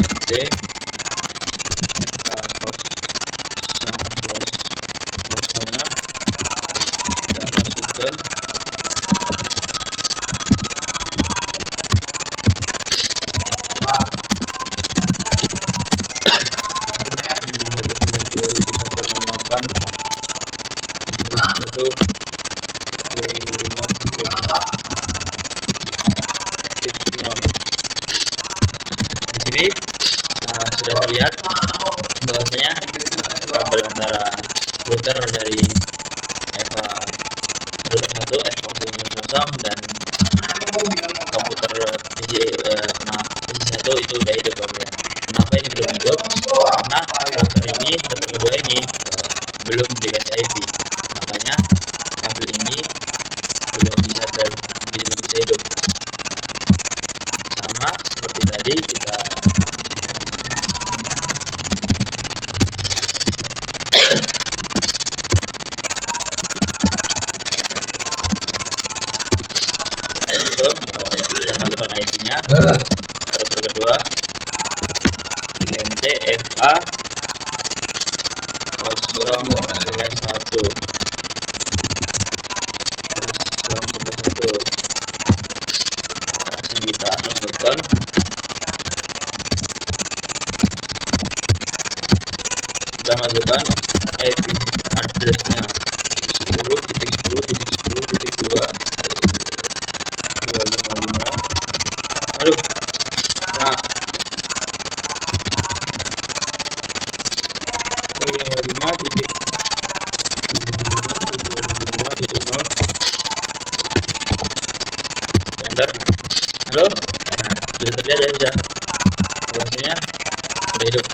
SD kos yang kosnya kita masukkan itu bahwasanya kabel antara router dari EVA router 1 F010 dan komputer PC PC1 itu udah hidup kabelnya. Kenapa ini belum hidup? Karena router ini router kedua ini belum dikasih IP, makanya kabel ini belum bisa hidup. Sama seperti tadi kita masukkan IP-nya router kedua NTFA 0/1 langsung kita masukkan IP addressnya 10.10.10.2 aduh, nah 5.2.0 enter. Halo, nah, sudah terlihat ya, sudah bahwasanya sudah hidup.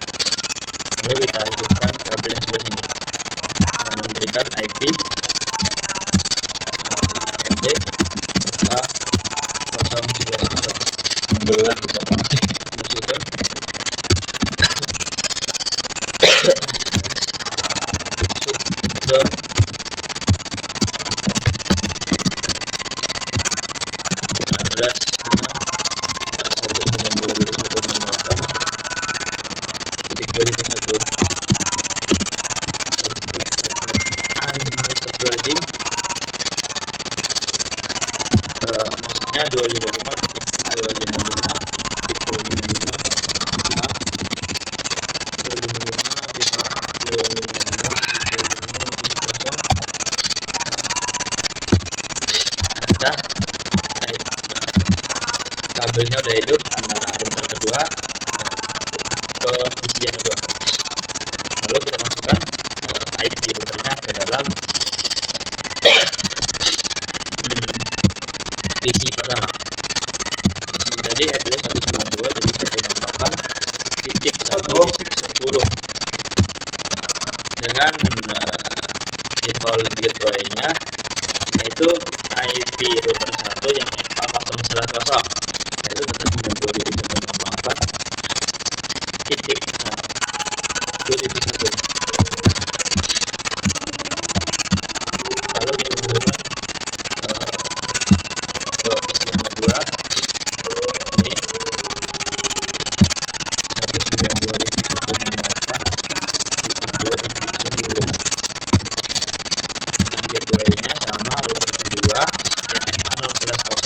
Lalu kita hidupkan kabel yang sebelah sini dan memberikan IP MD A 011 bulan bisa masukkan subdor 255 kabelnya udah hidup antara router kedua ke PC yang kedua. Lalu kita masukkan IP routernya ke dalam PC pertama. Jadi address 192 jadi saya tambahkan titik 110 dengan default gateway-nya yaitu IP router 1 yang F010, yaitu tetap 92.168 titik 1.1. Lalu kita masukkan ke PC yang kedua ini 192.168 gateway-nya sama router kedua yang F010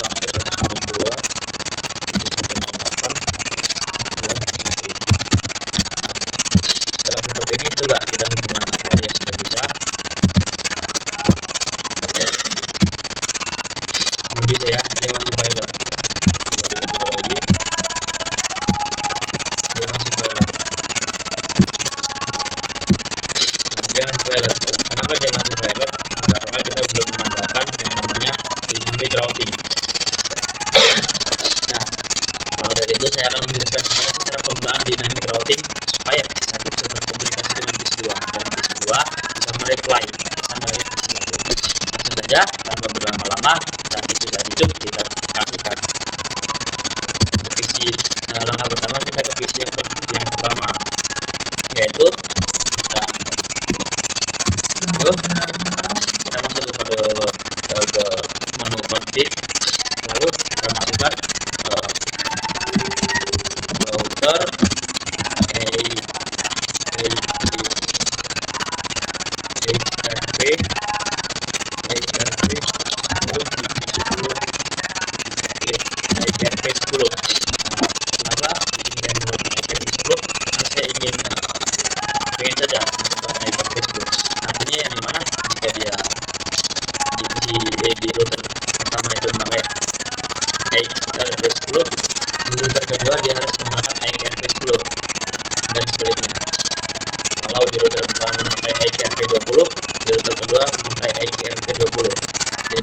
setelah seperti ini coba kita hubungan akhirnya sudah bisa. Bisa ya, ini masih pilot. Lagi dia masih pilot. Kenapa dia masih pilot? Karena kita belum menambahkan yang namanya dynamic routing. Nah, kalau dari itu saya akan menjelaskan cara penggunaan dynamic routing supaya bisa berkomunikasi dengan bis 2 dan bis 2 bisa mereply langsung saja tanpa berlama-lama. Saat itu sudah hidup kita kasihkan PC. Langkah pertama kita ke PC yang pertama yaitu kita masuk ke menu config, lalu kita masukkan router HRP 10. Kenapa ini HRP 10? Karena saya ingin pengen saja HRP 10. Artinya yang dimana jika dia di router pertama itu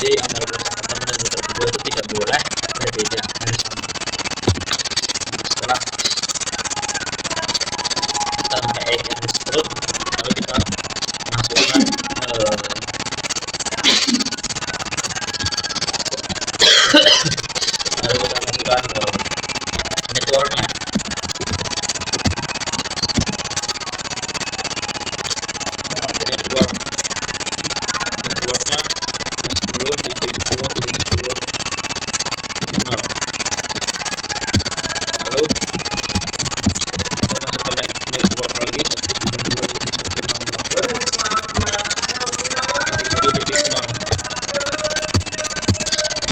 Jadi antara router pertama dan router kedua itu tidak boleh berbeda, harus sama. Setelah sampai garis perut, lalu kita masukkan lalu kita masukkan networknya. Networknya 10 titik 10 titik 10 nol. Lalu kita masukkan network lagi 1 titik 0.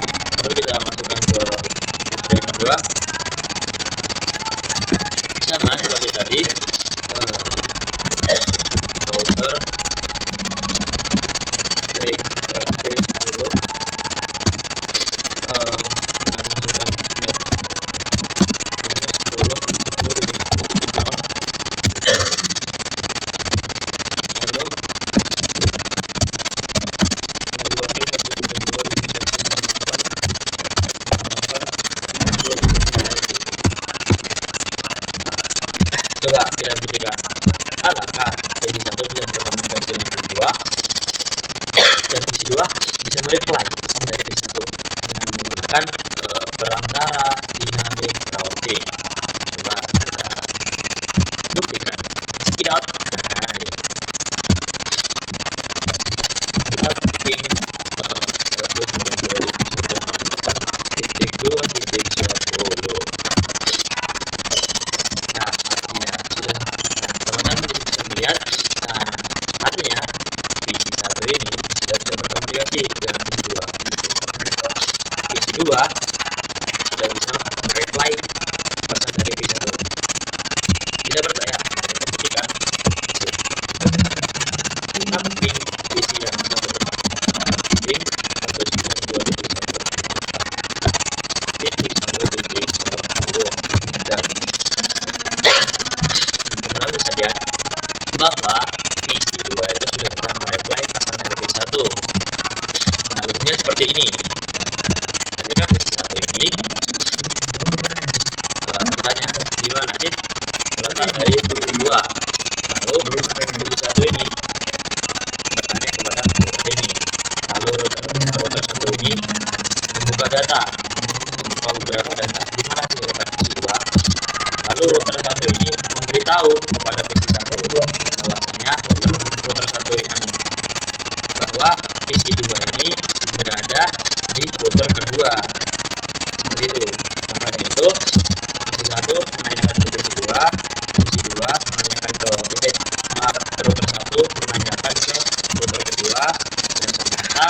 Lalu kita masukkan ke yang kedua, sama seperti tadi, router coba kita buktikan apakah PC 1 bisa berkomunikasi dengan PC 2 dan PC 2 bisa mereply pesan dari PC 1 dengan menggunakan perantara dynamic routing. Coba kita buktikan. Tidak. Nah, ya. Kita bikin titik 2 titik 10. Lihat, nah, artinya PC 1 ini sudah bisa berkomunikasi dengan PC 2. PC 2 sudah bisa reply pesan dari PC 1. Tidak percaya, kita buktikan. Kita ping PC yang satu ping 192.1.1.1.10 dan kita bisa lihat bahwa PC 2 itu sudah bisa mereply pesan dari PC 1. Nah, bentuknya seperti ini. Ketika PC 1 ini bertanya gimana sih letak dari PC 2, lalu PC 1 ini bertanya kepada router ini, lalu router 1 ini membuka data, membuka beberapa data gimana sih letak PC 2, lalu router 1 ini memberitahu kepada PC 1 bahwasanya router 1 ini bahwa PC 2 ini berada di router kedua, seperti itu. Maka dari itu PC 1 menanyakan ke PC 2, PC 2 menanyakan ke router 1 menanyakan ke router kedua, dan ternyata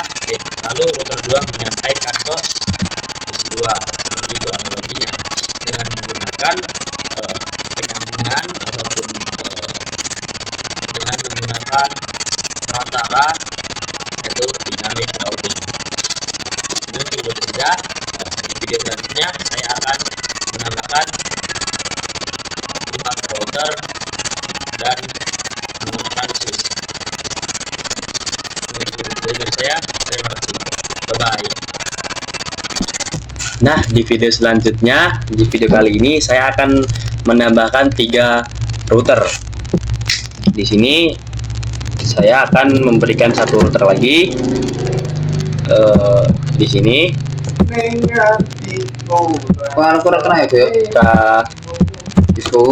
lalu router 2 menyampaikan ke PC 2. Seperti itu analoginya dengan menggunakan penyambungan ataupun dengan menggunakan perantara yaitu dynamic routing. Ini video ketiga. Di video selanjutnya saya akan menambahkan 5 router dan menggunakan switch. Ini video dari saya. Terima kasih. Bye bye. Nah, di video selanjutnya, di video kali ini saya akan menambahkan 3 router. Di sini saya akan memberikan 1 router lagi. Di sini kita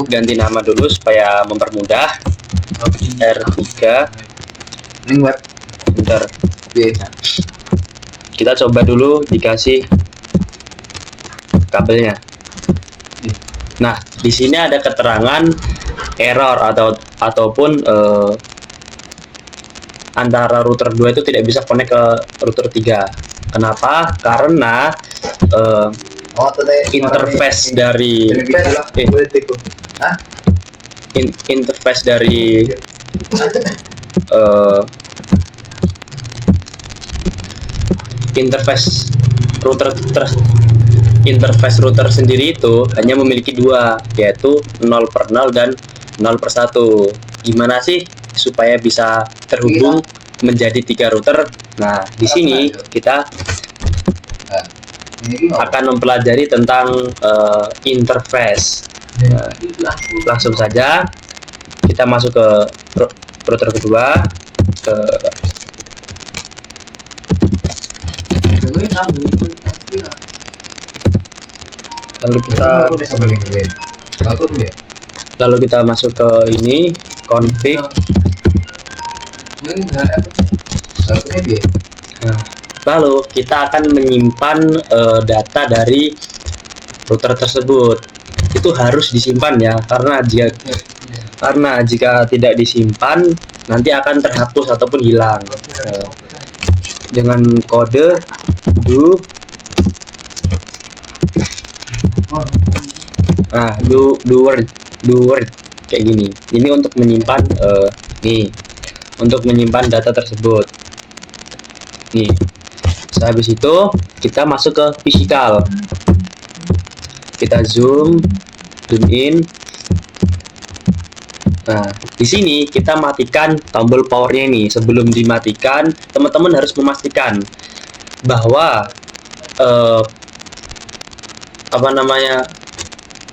ganti nama dulu supaya mempermudah. R3. Bentar. Kita coba dulu dikasih kabelnya. Nah, di sini ada keterangan error ataupun antara router 2 itu tidak bisa connect ke router 3. Kenapa? Karena interface dari interface dari interface router sendiri itu hanya memiliki 2, yaitu 0/0 dan 0/1. Gimana sih supaya bisa terhubung menjadi 3 router? Nah, di sini kita akan mempelajari tentang interface. Nah, langsung saja kita masuk ke router kedua, ke lalu kita masuk ke ini config. Nah, lalu kita akan menyimpan data dari router tersebut. Itu harus disimpan ya, karena jika tidak disimpan nanti akan terhapus ataupun hilang. Dengan kode do word kayak gini. Ini untuk menyimpan untuk menyimpan data tersebut. Nih, sehabis itu kita masuk ke physical. Kita zoom in. Nah, di sini kita matikan tombol powernya ini. Sebelum dimatikan, teman-teman harus memastikan bahwa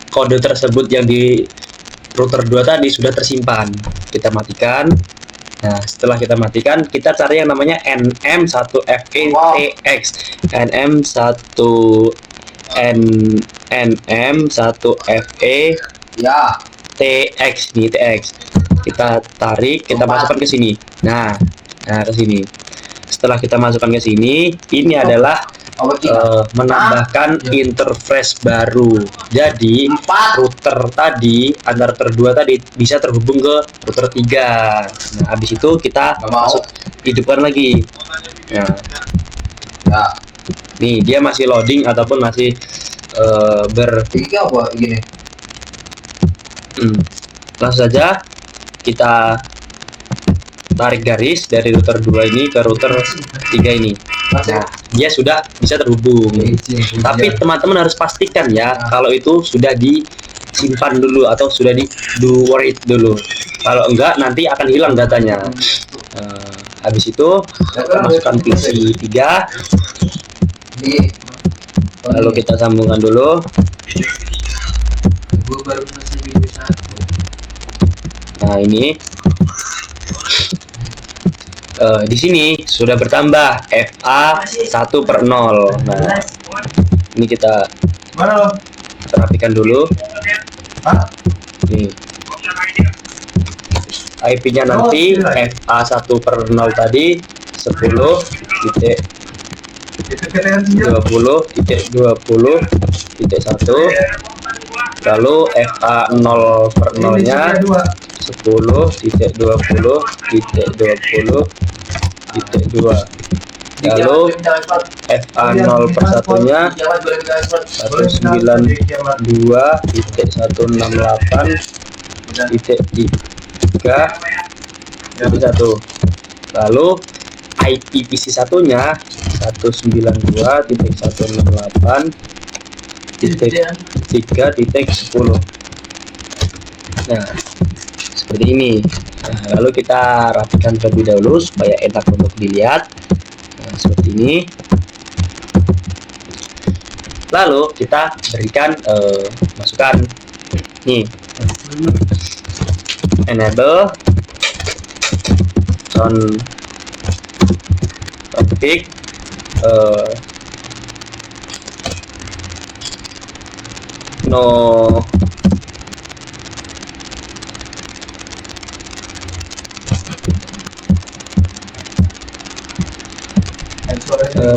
kode tersebut yang di router 2 tadi sudah tersimpan. Kita matikan. Nah, setelah kita matikan, kita cari yang namanya nm1fetx. nm1fe ya TX nih, TX. Kita tarik, kita masukkan ke sini. Nah, ke sini. Setelah kita masukkan ke sini, ini adalah menambahkan interface baru. Jadi router tadi, antara router 2 tadi bisa terhubung ke router 3. Nah, habis itu kita masuk hidupkan lagi. Nah, nih dia masih loading ataupun masih gini. Langsung saja kita tarik garis dari router 2 ini ke router 3 ini. Nah, dia sudah bisa terhubung. Tapi teman-teman harus pastikan ya kalau itu sudah disimpan dulu atau sudah di do word dulu. Kalau enggak nanti akan hilang datanya. Habis itu kita masukkan PC 3. Lalu kita sambungkan dulu. Nah, ini di sini sudah bertambah FA 1/0. Nah, ini kita rapikan dulu. Nih, IP-nya nanti FA 1/0 tadi 10.20.20.1. lalu FA 0/0-nya 10.20.20.2. lalu FA 0/1-nya 192.168.3.1. lalu IPv6 1-nya 192.168.3.10. Nah, seperti ini. Nah, lalu kita rapikan terlebih dahulu supaya enak untuk dilihat. Nah, seperti ini. Lalu kita berikan masukan nih, enable on config no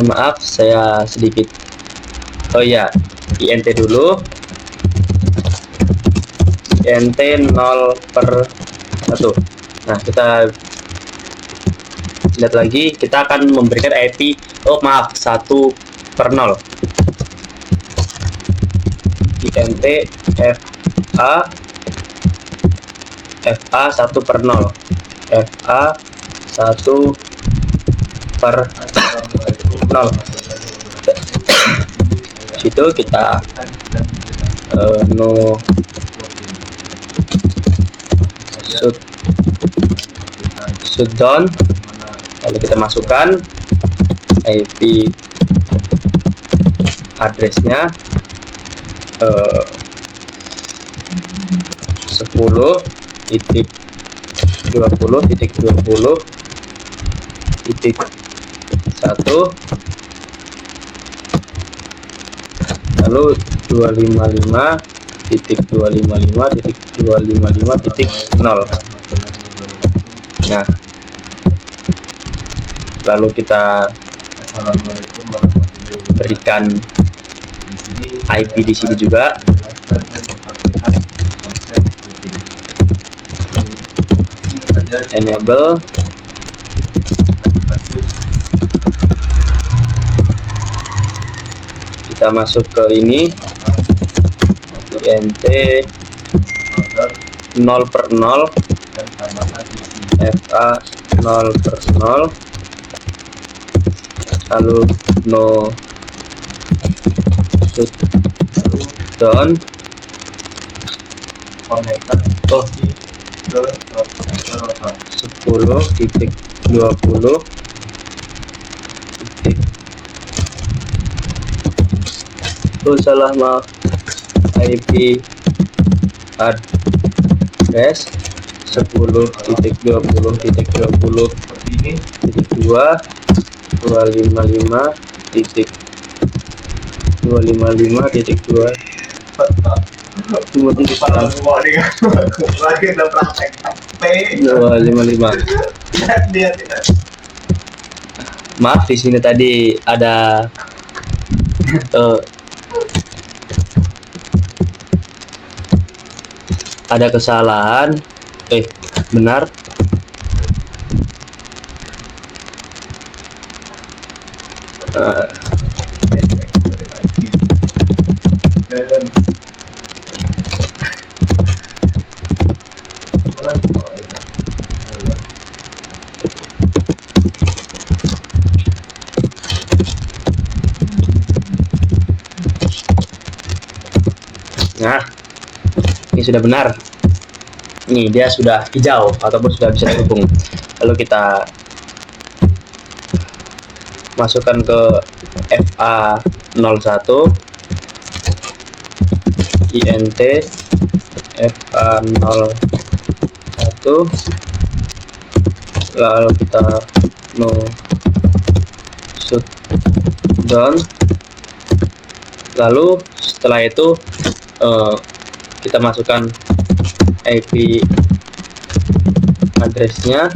maaf saya sedikit INT dulu, INT 0/1. Nah, kita lihat lagi, kita akan memberikan IP 1/0. INT FA 1/0, FA 1/0. Situ kita no shutdown, lalu kita masukkan IP addressnya 10.20.20.1 lalu 255.255.255.0. Nah, lalu kita berikan IP di sini juga. Enable. Kita masuk ke ini INT 0/0 FA 0/0 lalu no shutdown. Oh, 10.20. Salah, maaf. IP address 10.20.255.255.2 Maaf, di sini tadi ada ada kesalahan. Benar. Nah, ini sudah benar. Ini dia sudah hijau ataupun sudah bisa terhubung. Lalu kita masukkan ke FA01 INT FA01 lalu kita no shutdown. Lalu setelah itu kita masukkan IP addressnya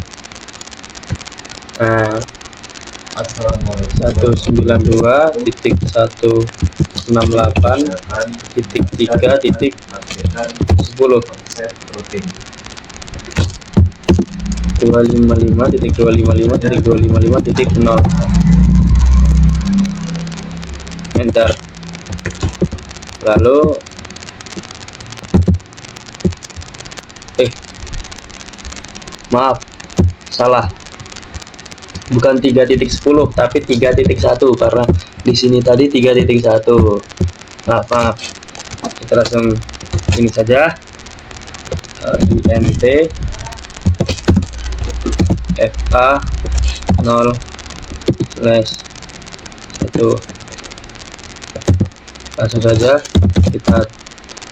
192.168.3.10 255.255.255.0. Enter. Lalu maaf, salah, bukan 3.10 tapi 3.1 karena di sini tadi 3.1. Maaf, kita langsung ini saja, INT FA 0/1. Langsung saja, kita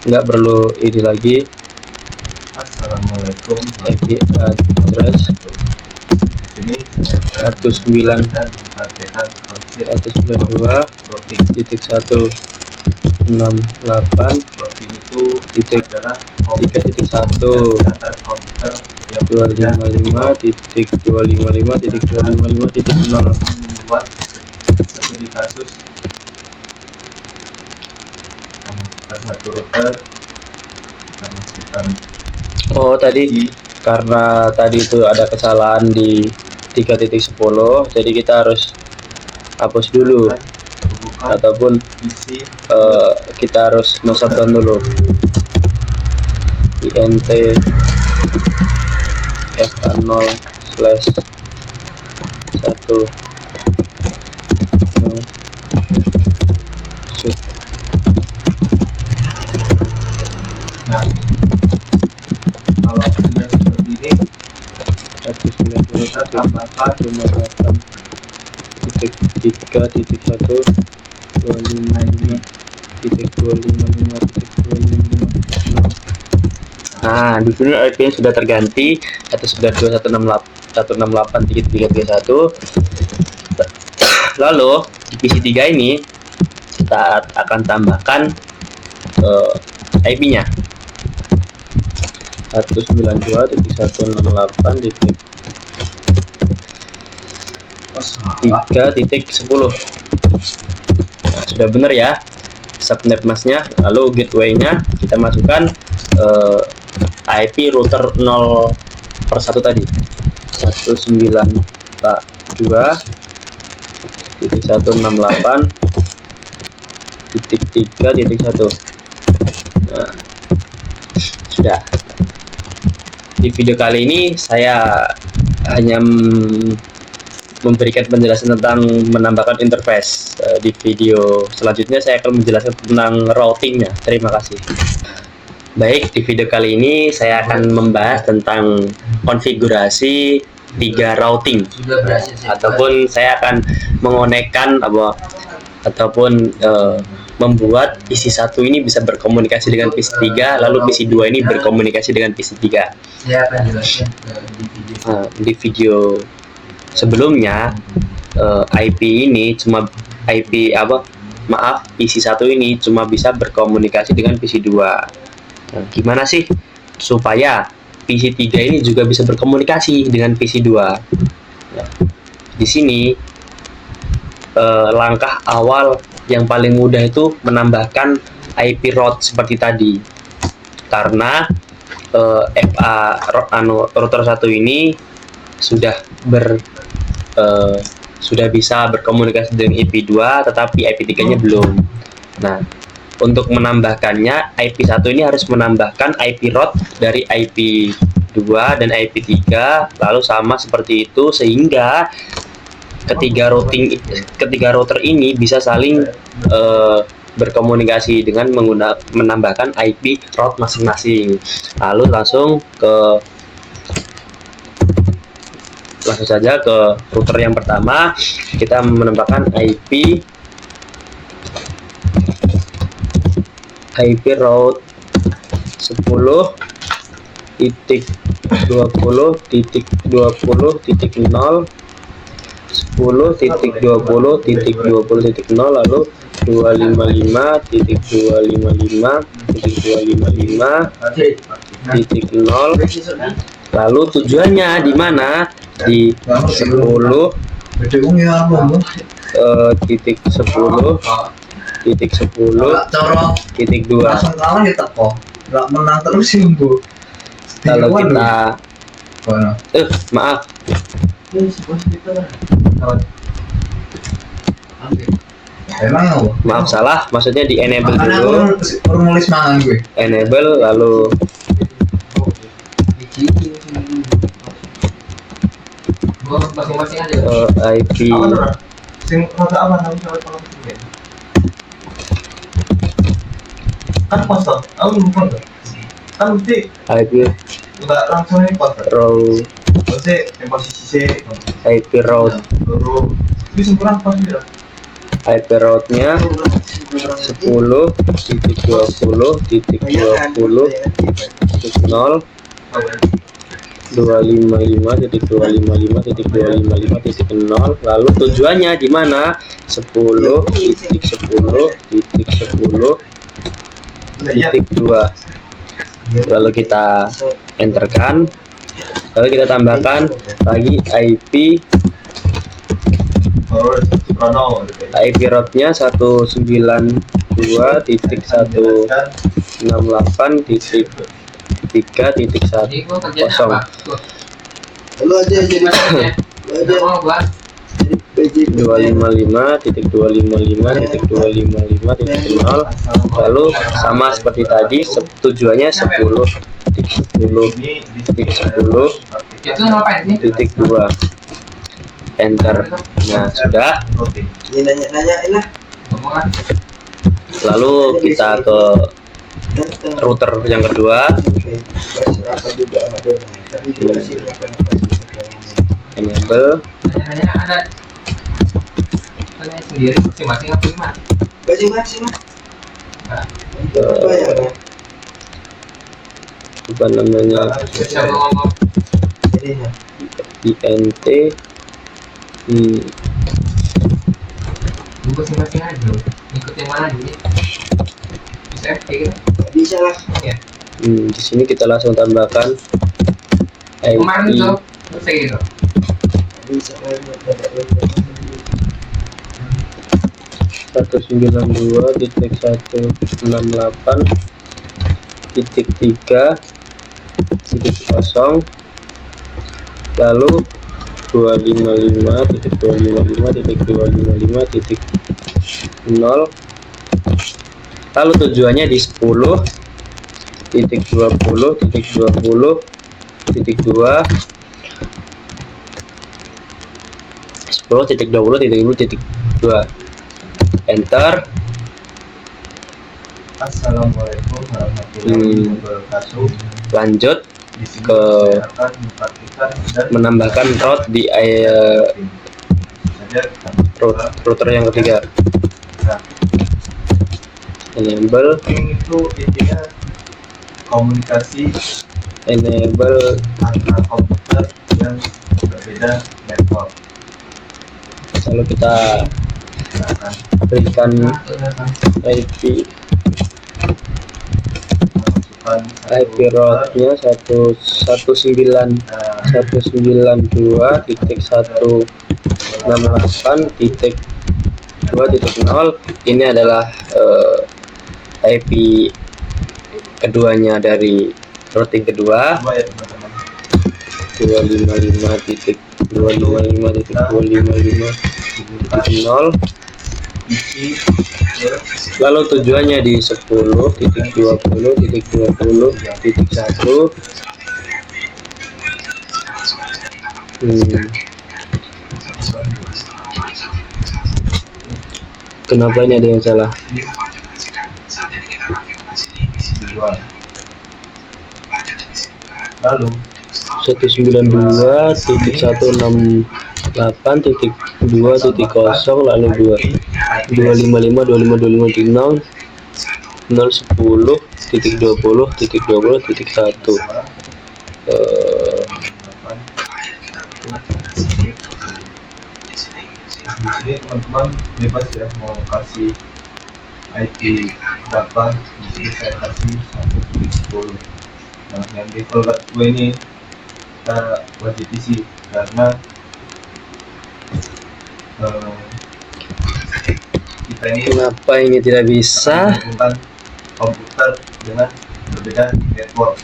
nggak perlu ini lagi. Assalamualaikum. IP address 192.168.3.255.255.0. Membuat studi kasus satu router memastikan. Oh, tadi karena tadi itu ada kesalahan di 3.10, jadi kita harus hapus dulu ataupun kita harus shutdown dulu. INT FA0/1 Nah, kalau sudah seperti ini, 191.168.3.10 Nah, di sini IP-nya sudah terganti 192.168.3.3.1. Lalu di PC3 ini kita akan tambahkan IP-nya 192.168.3.10. Nah, sudah benar ya subnet masknya. Lalu gateway-nya kita masukkan IP router 0/1 tadi, 192.168.3.1. Nah, sudah. Di video kali ini saya hanya memberikan penjelasan tentang menambahkan interface. Di video selanjutnya saya akan menjelaskan tentang routingnya. Terima kasih. Baik, di video kali ini saya akan membahas tentang konfigurasi 3 routing, ataupun saya akan mengonekkan ataupun membuat PC1 ini bisa berkomunikasi dengan PC3, lalu PC2 ini berkomunikasi dengan PC3. Di video sebelumnya PC1 ini cuma bisa berkomunikasi dengan PC2. Nah, gimana sih supaya PC3 ini juga bisa berkomunikasi dengan PC2? Nah, di sini langkah awal yang paling mudah itu menambahkan IP route seperti tadi. Karena router 1 ini sudah bisa berkomunikasi dengan IP2, tetapi IP3-nya belum. Nah, untuk menambahkannya, IP1 ini harus menambahkan IP route dari IP2 dan IP3, lalu sama seperti itu, sehingga ketiga router ini bisa saling berkomunikasi dengan menambahkan IP route masing-masing. Lalu langsung saja ke router yang pertama, kita menambahkan IP route 10.20.20.0 10.20.20.0 lalu 255.255.255.0. lalu tujuannya di mana? Di 10.10.10.2. Kalau kita maaf, salah, maksudnya di enable dulu, enable lalu IP kan poster, aku lupa nggak? Kan mesti IP nggak langsung ini poster. route Mesti yang posisi C, IP route baru bisa kurang pas ya. IP route-nya 10.20.20.0 255.255.255.0. lalu tujuannya di mana? 10.10.10.2. lalu kita enterkan, lalu kita tambahkan lagi IP route-nya 192.168.3.10. 255.255.255.0. lalu sama seperti tadi, tujuannya 10.10.10.2. enter. Nah, sudah. Lalu kita ke router yang kedua, enable Kalian sendiri masing-masing apa gimana? Masing-masing mas. Apa namanya, Bisa ngomong Jadi ya. INT masing-masing aja. Ikut yang mana aja? Bisa kayak gitu. Bisa lah. Ya. di sini kita langsung tambahkan Kemarin IP tuh saya gitu. Bisa lah. 192.168.3.0, lalu 255.255.255.0, lalu tujuannya di 10.20.20.2 10.20.20.2, enter. Assalamualaikum warahmatullahi wabarakatuh. Lanjut Di sini ke saya akan memperhatikan dan menambahkan route di saja router yang ketiga. Nah, Enable itu intinya komunikasi antara komputer yang berbeda network. lalu kita Nah, berikan IP route-nya 192.168.2.0. Ini adalah IP keduanya dari routing kedua, coba ya teman-teman. 255.255.255.0. Isi Lalu tujuannya di 10.20.20.1. Kenapa ini ada yang salah? dua. Lalu 192.168.2.0, lalu 255.255.255.0, 010.20.20.1. Di sini teman-teman bebas ya mau kasih IP berapa. Di sini saya kasih 1.10. Nah, yang default gue ini kita wajib isi karena kita ini Kenapa ini tidak bisa? menghubungkan komputer dengan berbeda network.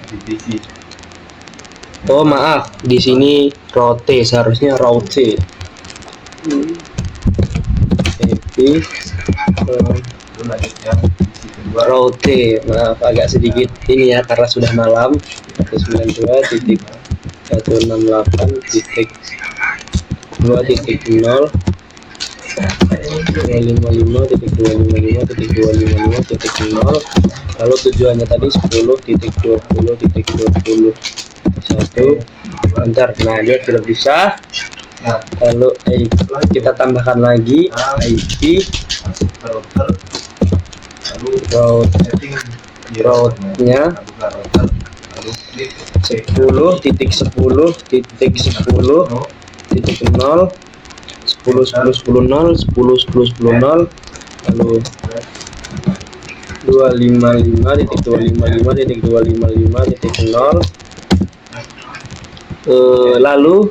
Wajib isi. Oh maaf, di sini route, seharusnya route. IP Lalu lanjutnya isi kedua. route, maaf agak sedikit ini ya karena sudah malam. 192.168.2.0, 255.255.255.0, lalu tujuannya tadi 10.20.20.1. Bentar, nah dia sudah bisa. Nah, Lalu kita tambahkan lagi IP masuk ke router. Lalu route setting di route-nya. buka router. Lalu klik 10.10.10.0, 10.10.10.0, 10.10.10.0, lalu 255.255.255.0. Lalu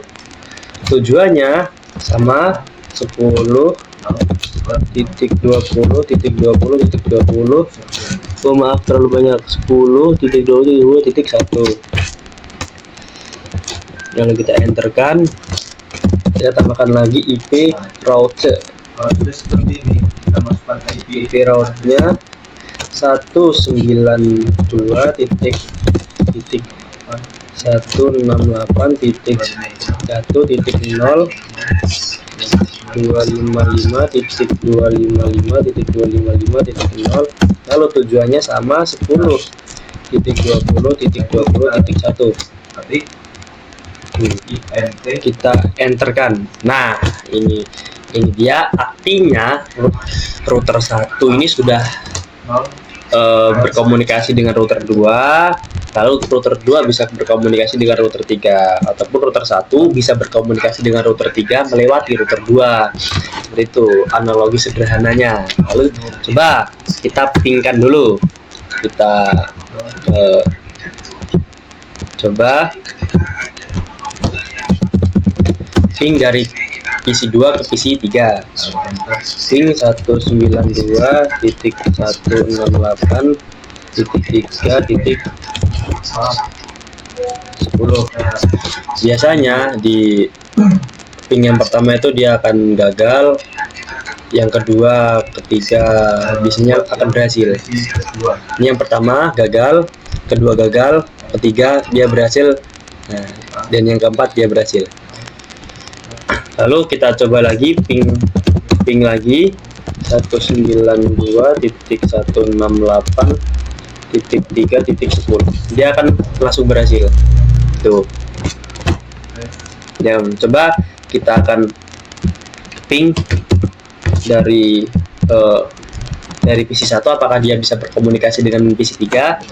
tujuannya sama 10.20.20.20. Oh maaf terlalu banyak, 10.20.2.1. Lalu kita enterkan, kita tambahkan lagi IP route. kalau sudah seperti ini kita masukkan IP IP route-nya 192.168.1.0, 255.255.255.0, lalu tujuannya sama 10.20.20.1. nanti INT kita enterkan. Nah ini Ini dia, artinya router 1 ini sudah berkomunikasi dengan router 2, lalu router 2 bisa berkomunikasi dengan router 3, ataupun router 1 bisa berkomunikasi dengan router 3 melewati router 2. Seperti itu analogi sederhananya. Lalu coba kita pingkan dulu. Kita coba ping dari PC 2 ke PC 3. Ping 192.168.3.10. Biasanya di ping yang pertama itu dia akan gagal, yang kedua, ketiga biasanya akan berhasil. Ini yang pertama gagal, kedua gagal, ketiga dia berhasil, nah, dan yang keempat dia berhasil. Lalu kita coba lagi ping lagi 192.168.3.10. Dia akan langsung berhasil. Tuh. Dan coba kita akan ping dari PC 1, apakah dia bisa berkomunikasi dengan PC 3.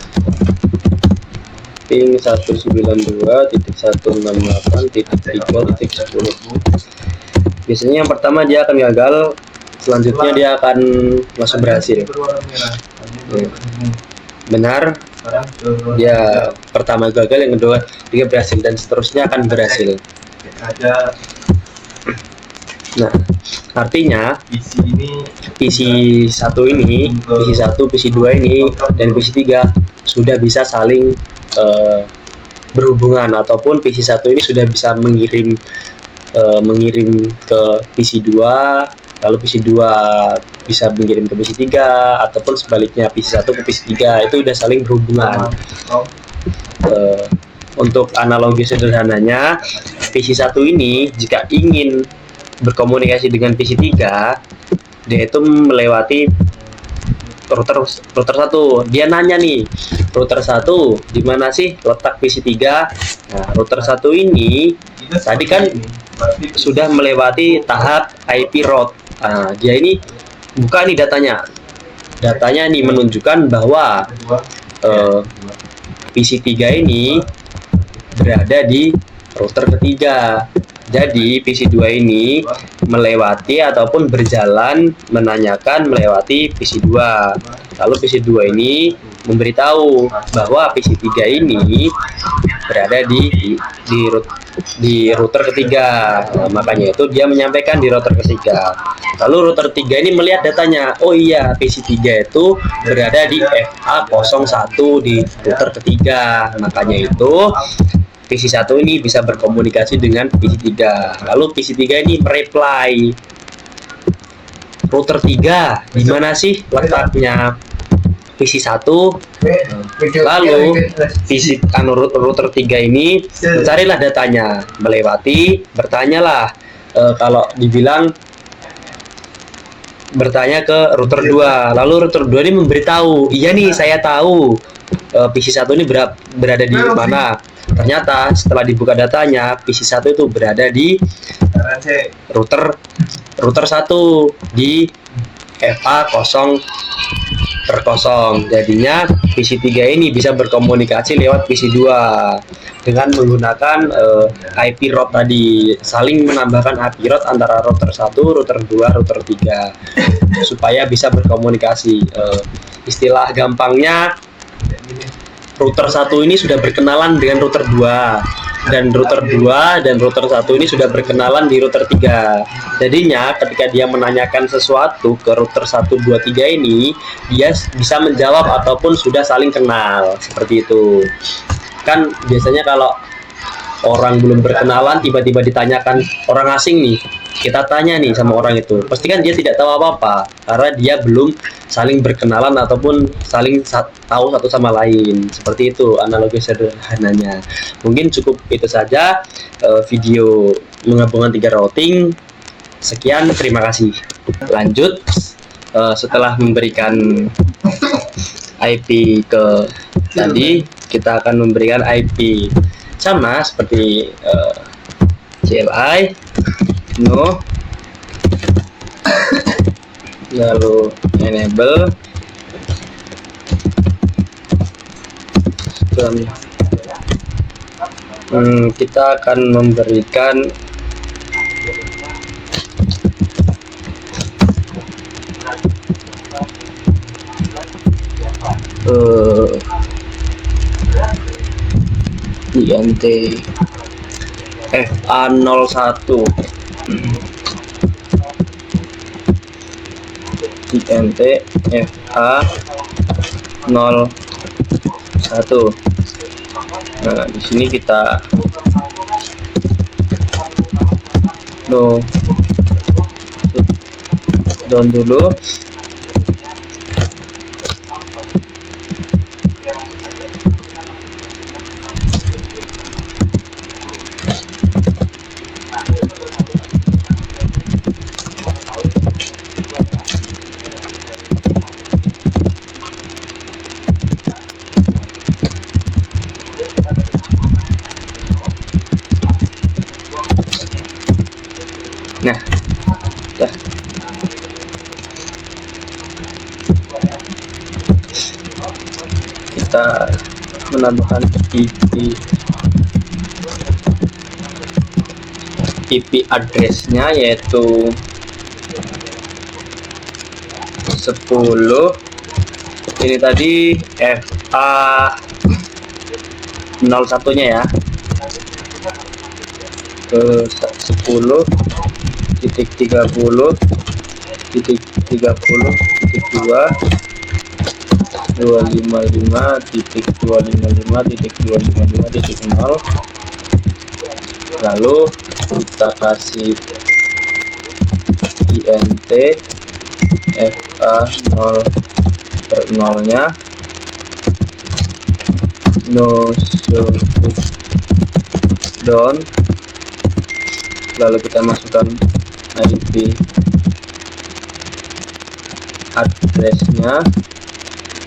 Ping 192.168.3.10. Biasanya yang pertama dia akan gagal, selanjutnya dia akan langsung berhasil. Benar, dia pertama gagal, yang kedua dia berhasil, dan seterusnya akan berhasil. Nah, artinya PC 1 ini, PC 1, PC 2 ini, dan PC 3 sudah bisa saling berhubungan, ataupun PC 1 ini sudah bisa mengirim ke PC 2, lalu PC 2 bisa mengirim ke PC 3, ataupun sebaliknya PC 1 ke PC 3, itu udah saling berhubungan. Untuk analogi sederhananya, PC 1 ini jika ingin berkomunikasi dengan PC 3, dia itu melewati router 1. Dia nanya nih, router 1 di mana sih letak PC 3? Nah, router 1 ini tadi kan sudah melewati tahap IP route. Nah, dia ini buka nih datanya. Datanya nih menunjukkan bahwa PC 3 ini berada di router ketiga. Jadi PC 2 ini melewati ataupun berjalan menanyakan melewati PC 2. Lalu PC 2 ini memberitahu bahwa PC 3 ini berada di router ketiga. Nah, makanya itu dia menyampaikan di router ketiga. Lalu router 3 ini melihat datanya. Oh iya, PC 3 itu berada di FA01 di router ketiga. Makanya itu PC 1 ini bisa berkomunikasi dengan PC 3. Lalu PC 3 ini mereply, router 3 di mana sih letaknya PC 1? Lalu PC router 3 ini mencarilah datanya, melewati, bertanyalah, kalau dibilang bertanya ke router 2. Lalu router 2 ini memberitahu, iya nih saya tahu PC 1 ini berada di mana. Ternyata setelah dibuka datanya, PC 1 itu berada di router 1 di FA0/0. Jadinya PC 3 ini bisa berkomunikasi lewat PC 2 dengan menggunakan IP route tadi, saling menambahkan IP route antara router 1, router 2, router 3 supaya bisa berkomunikasi. Istilah gampangnya, router 1 ini sudah berkenalan dengan router 2, dan router 2 dan router 1 ini sudah berkenalan di router 3. Jadinya ketika dia menanyakan sesuatu ke router 1, 2, 3 ini, dia bisa menjawab ataupun sudah saling kenal. Seperti itu. Kan biasanya kalau orang belum berkenalan tiba-tiba ditanyakan orang asing nih, kita tanya nih sama orang itu, pasti kan dia tidak tahu apa-apa karena dia belum saling berkenalan ataupun saling tahu satu sama lain. Seperti itu analogi sederhananya. Mungkin cukup itu saja video menggabungkan 3 routing. Sekian, terima kasih. Lanjut, setelah memberikan IP ke tadi, kita akan memberikan IP sama seperti CLI, no, lalu enable, dan kita akan memberikan INT FA01 INT FA01. Nah, di sini kita down dulu. Nah, dah. Kita menambahkan IP address-nya yaitu 10. Ini tadi FA01-nya ya. Ke 10.30.30.2 255.255.255.0. lalu kita kasih INT FA0/0-nya no service down, lalu kita masukkan IP address-nya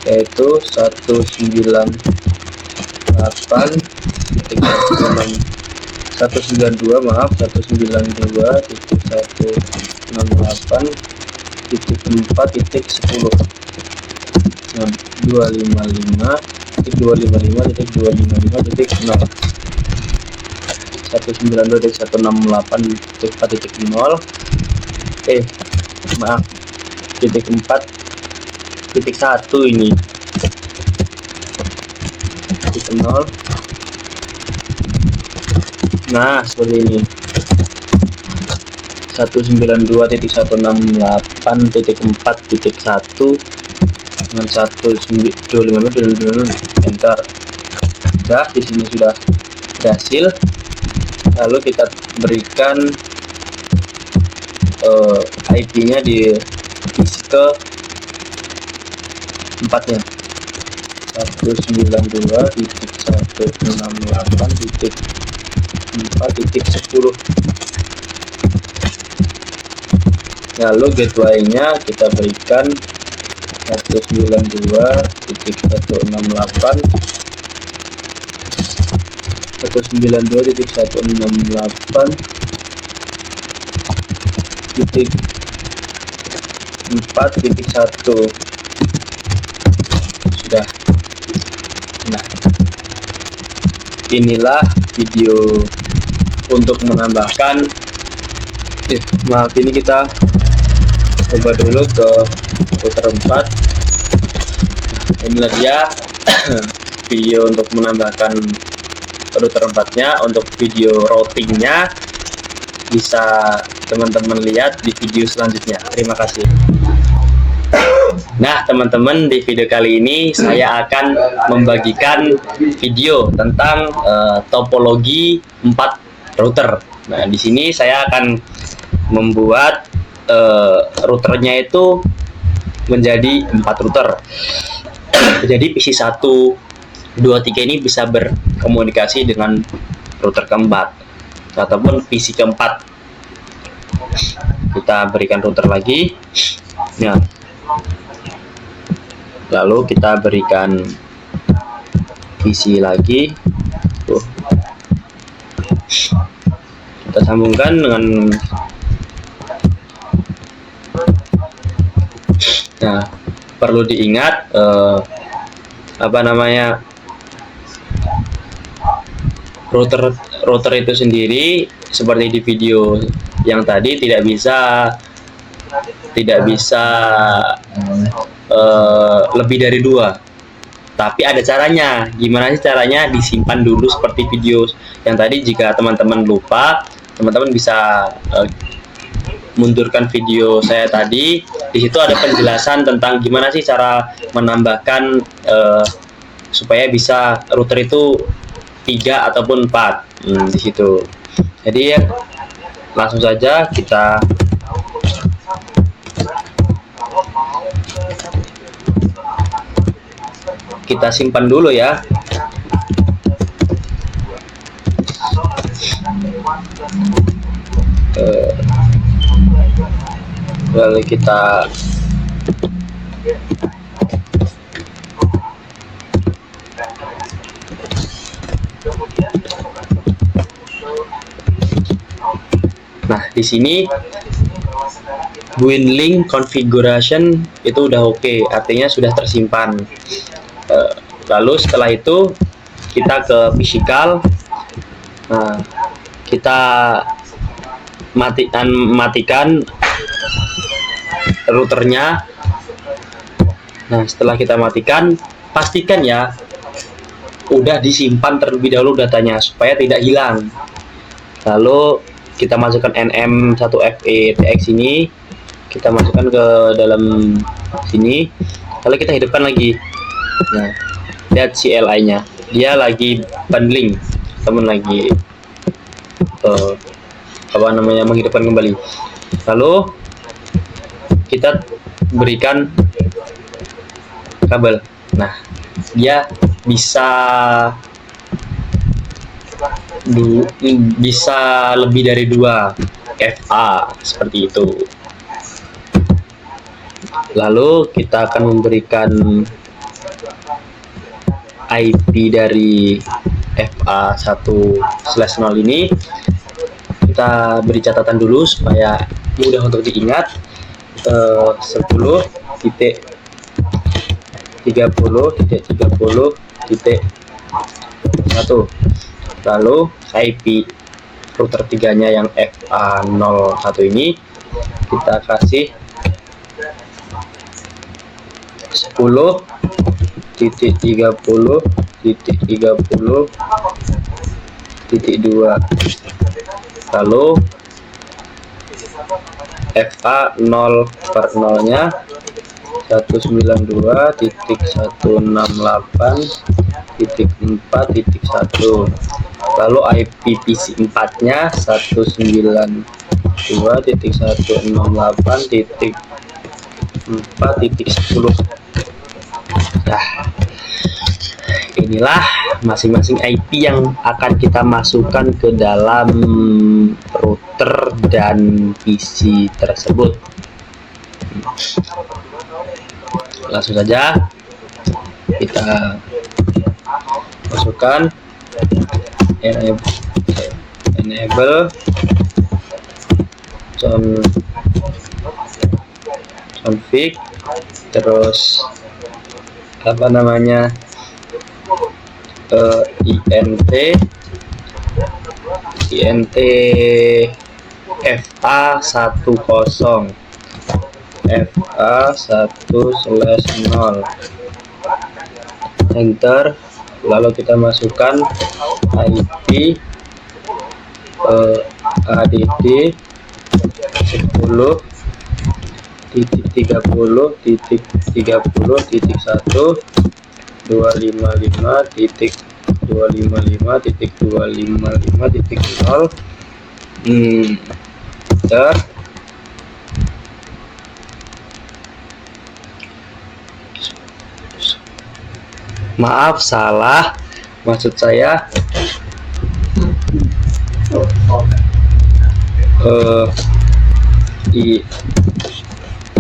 yaitu 192.168.4.10. Nah, 255.255.255.0 192.168.4.0 maaf, titik 4.1 ini titik 0. Nah, seperti ini 192.168.4.1 dengan 1.255 enter. Nah, di sini sudah berhasil. Lalu kita berikan IP-nya di isi ke 4-nya 192.168.4.10. lalu gateway-nya kita berikan 192.168.4.1 sudah. Nah, inilah video untuk menambahkan maaf, ini kita coba dulu ke router 4. Inilah dia video untuk menambahkan router 4-nya. Untuk video routingnya bisa teman-teman lihat di video selanjutnya. Terima kasih. Nah, teman-teman, di video kali ini saya akan membagikan video tentang topologi 4 router. Nah, di sini saya akan membuat routernya itu menjadi 4 router. Jadi PC 1, 2, 3 ini bisa berkomunikasi dengan router keempat ataupun PC keempat. Kita berikan router lagi. Nah, lalu kita berikan PC lagi. Kita sambungkan dengan Nah, perlu diingat apa namanya, router itu sendiri seperti di video yang tadi tidak bisa lebih dari 2. Tapi ada caranya. Gimana sih caranya? Disimpan dulu seperti video yang tadi. Jika teman-teman lupa, teman-teman bisa mundurkan video saya tadi. Di situ ada penjelasan tentang gimana sih cara menambahkan supaya bisa router itu 3 ataupun 4. Di situ. Jadi ya, langsung saja kita simpan dulu ya. Lalu kita di sini WinLink configuration itu udah oke, artinya sudah tersimpan. Lalu setelah itu kita ke physical. Nah, kita matikan routernya. Nah, setelah kita matikan, pastikan ya udah disimpan terlebih dahulu datanya supaya tidak hilang. Lalu kita masukkan NM1FE-TX ini, kita masukkan ke dalam sini, lalu kita hidupkan lagi. Nah, lihat CLI-nya, dia lagi bundling, teman lagi menghidupkan kembali. Lalu kita berikan kabel. Nah, dia bisa lebih dari 2 FA seperti itu. Lalu kita akan memberikan IP dari FA1/0 ini. Kita beri catatan dulu supaya mudah untuk diingat. 10.30.30.1. Lalu IP router 3-nya yang FA01 ini kita kasih 10.30.30.2. Lalu FA0/0-nya 192.168.4.1. Lalu IPv4-nya 192.168.4.10. Nah, inilah masing-masing IP yang akan kita masukkan ke dalam router dan PC tersebut. Langsung saja kita masukkan enable config, terus apa namanya, int FA10 FA1/0, enter. Lalu kita masukkan IP ADD 10.30.30.1 255.255.255.0. Enter. Maaf, salah, maksud saya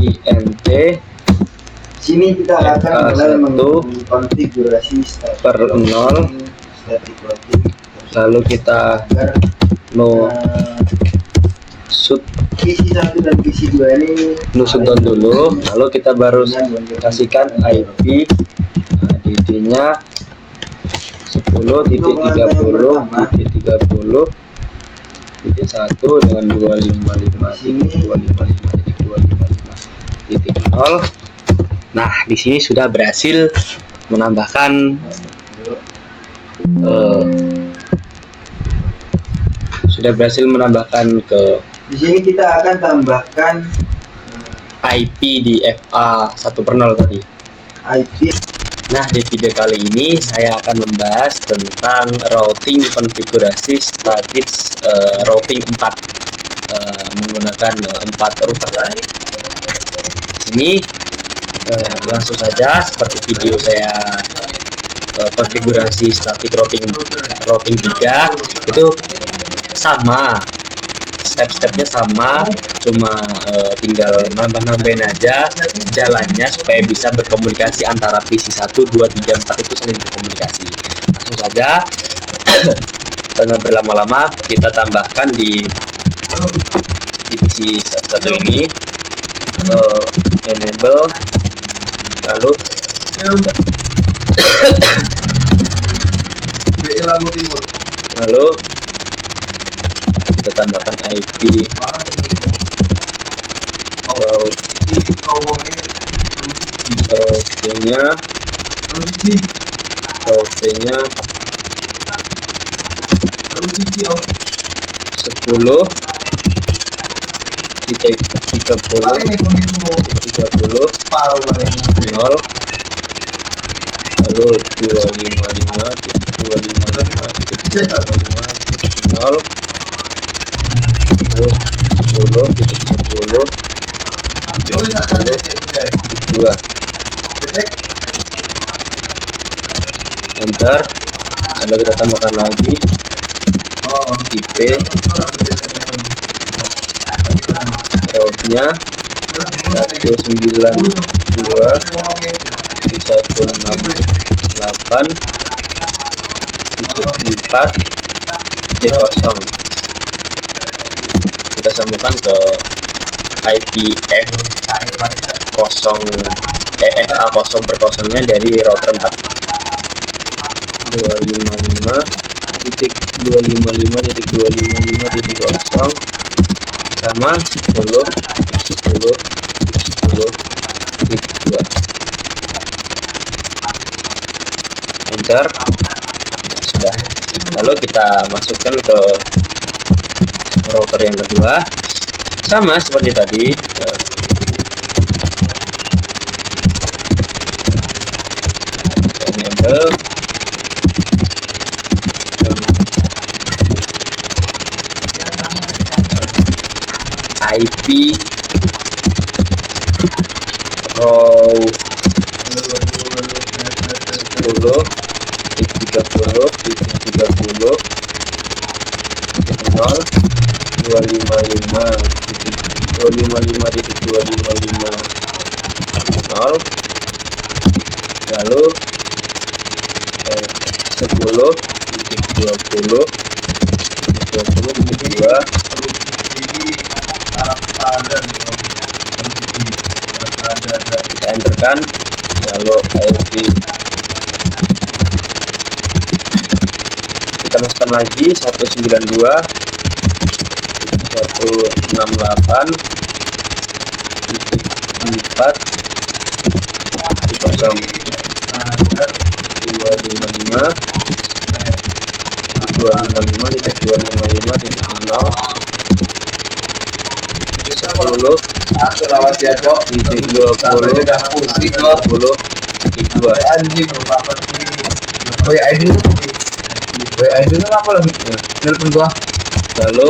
INT Sini kita akan mulai mengkonfigurasi 1/0. Lalu kita mau shoot PC 1 dan PC 2 ini shutdown dulu, lalu kita baru kasihkan IP DD-nya 10.30.30.1 dengan 255.255.255.0. Nah, di sini sudah berhasil menambahkan ke di sini kita akan tambahkan IP di FA1/0 tadi. IP. Nah, di video kali ini saya akan membahas tentang routing konfigurasi statis routing 4 menggunakan 4 router. Ini langsung saja seperti video saya konfigurasi static routing 3 itu sama, step-stepnya sama, cuma tinggal nambah-nambahin aja jalannya supaya bisa berkomunikasi antara PC 1, 2, 3, 4 itu saling berkomunikasi. Langsung saja tanpa berlama-lama kita tambahkan di PC 1 ini enable, lalu kita tambahkan IP routingnya 10.30.30.0 lalu 255.255.255.0 10.10.10.2 enter, lalu kita tambahkan lagi IP route-nya 192.168.4 kita sambungkan ke IP FA0/0-nya dari router 4 255.255.255.0 sama 10.10.10.2 enter, sudah. Lalu kita masukkan ke router yang kedua sama seperti tadi, enable IP row 10.255.255.0 lalu 10.20.20.2 kita enterkan, lalu IP kita masukkan lagi apa lagi? Telepon gua. lalu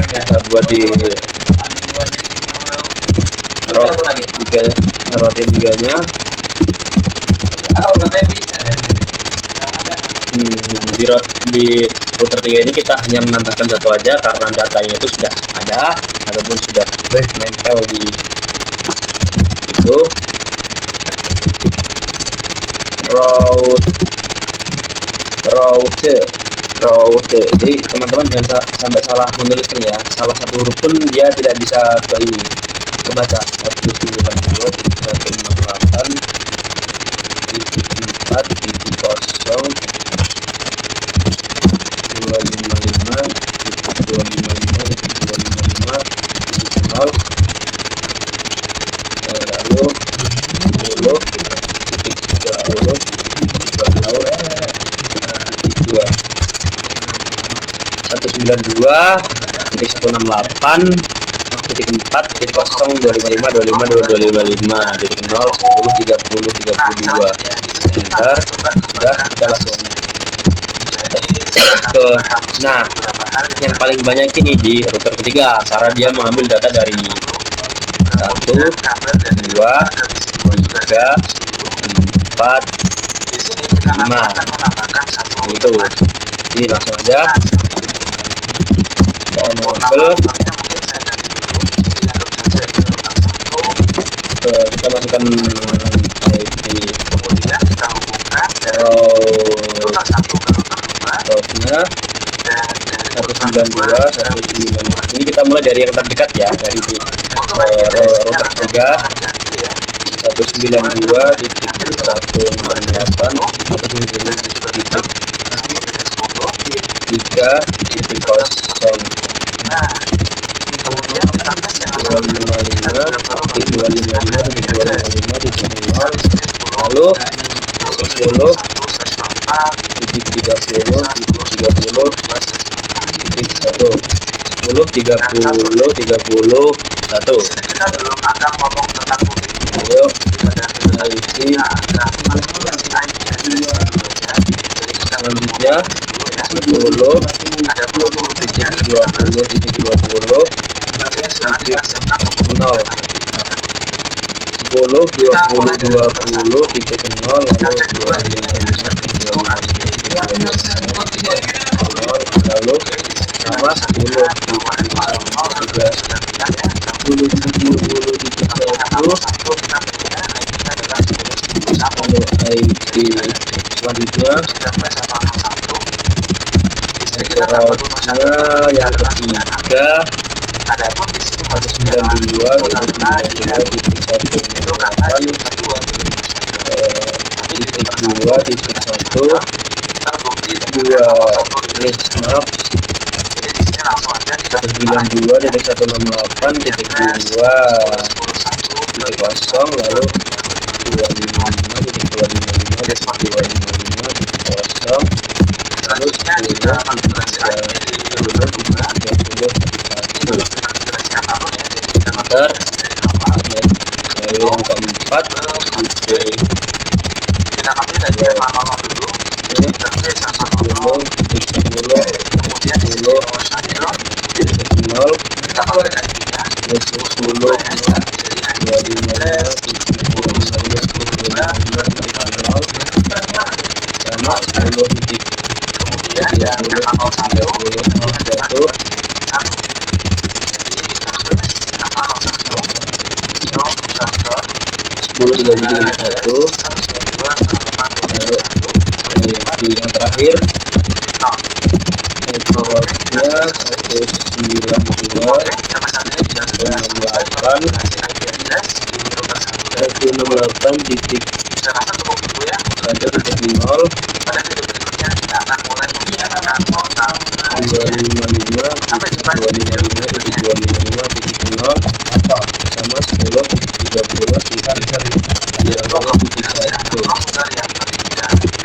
kita buat di router 3-nya di router 3 ini kita hanya menambahkan satu aja karena datanya itu sudah ada ataupun sudah nempel di itu route Oke, jadi teman-teman jangan sampai salah menuliskan ya. Salah satu huruf pun dia tidak bisa ke ini kebaca. 192 168 titik 4 titik 0 255 titik 255 titik 255 titik 0 lalu 10 titik 30 titik 2 192 titik 168 titik 4 titik 0 255 255 titik 0 10 30 32 enter. Udah, kita langsung ke nah yang paling banyak ini di router ketiga karena dia mengambil data dari 1 2 3 4 5 itu. Ini langsung aja enable, kita masukkan IP routernya 192 ini kita mulai dari yang terdekat ya, dari router ketiga 192 titik 168 3 titik 0 lalu 10 titik 30 titik 30 titik 1 10 30 31 ayo isi selanjutnya 10 titik 20 titik 20 titik 0 10 20 20 titik 0 lalu sama 10 IP selanjutnya yang ketiga 192 titik 2 titik 1 2 maaf 192 titik 168 titik 2 titik 0 lalu 255 titik 255 titik 255 titik 0 lalu 10 lalu yang keempat yang terakhir networknya 168 titik 1.0 sama 10 30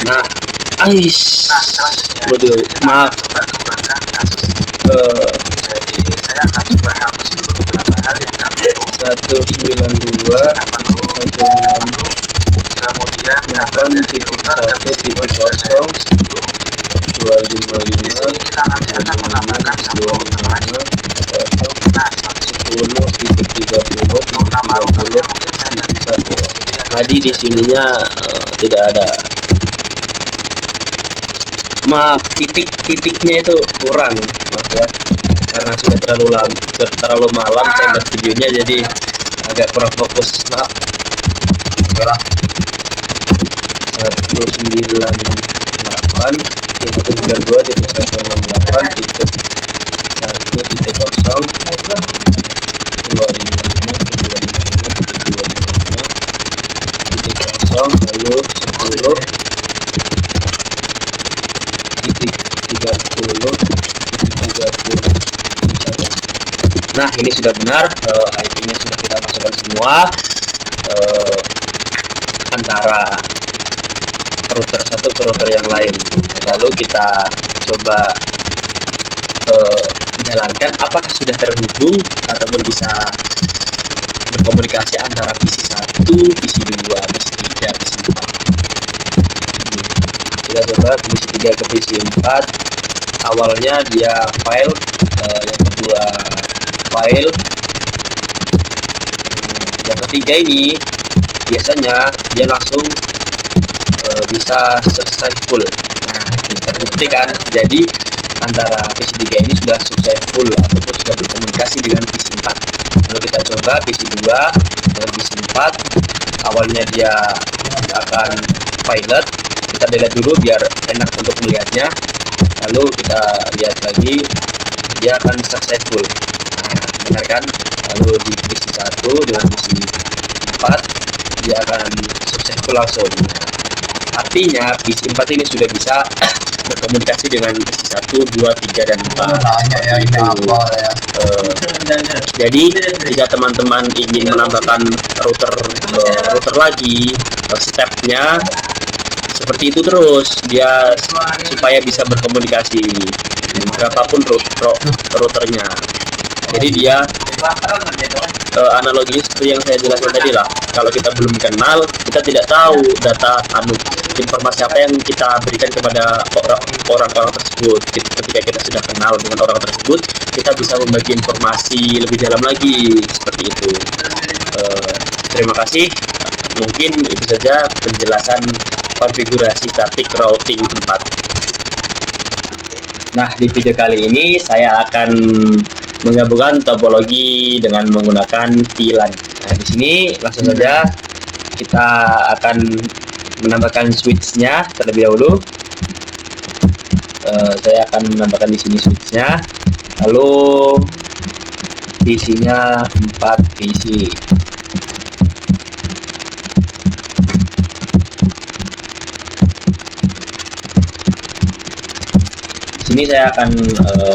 nah ais waduh maaf 191.168.255.10.30 tadi di sininya tidak ada, maaf titiknya itu kurang maaf ya, karena sudah terlalu malam saya buat videonya jadi agak kurang fokus, maaf. Oke lah 198 lalu 10.30. Nah, ini sudah benar, IP-nya sudah kita masukkan semua antara router satu ke router yang lain. Lalu kita coba jalankan apakah sudah terhubung ataupun bisa berkomunikasi antara PC 1, PC 2, PC 3, PC 4. Kita coba PC 3 ke PC 4. Awalnya dia file, yang kedua file, yang ketiga ini biasanya dia langsung bisa successful. Nah, terbukti kan, jadi antara PC 3 ini sudah successful ataupun sudah berkomunikasi dengan PC 4. Lalu kita coba PC 2 dengan PC 4. Awalnya dia akan pilot, kita delete dulu biar enak untuk melihatnya. Lalu kita lihat lagi, dia akan successful. Nah, benar kan? Lalu di PC 1 dengan PC 4 dia akan successful langsung. Artinya PC 4 ini sudah bisa berkomunikasi dengan PC 1, 2, 3, dan 4. Jadi jika teman-teman ingin menambahkan router lagi, stepnya seperti itu terus, dia supaya bisa berkomunikasi berapapun routernya. Jadi dia analoginya seperti yang saya jelaskan tadi lah. Kalau kita belum kenal, kita tidak tahu data informasi apa yang kita berikan kepada orang-orang tersebut. Ketika kita sudah kenal dengan orang tersebut, kita bisa membagi informasi lebih dalam lagi, seperti itu. Terima kasih. Mungkin itu saja penjelasan konfigurasi static routing 4. Nah, di video kali ini saya akan menggabungkan topologi dengan menggunakan VLAN. Nah, di sini langsung saja kita akan menambahkan switch-nya terlebih dahulu. Saya akan menambahkan di sini switch-nya. Lalu PC-nya 4 PC. Di sini saya akan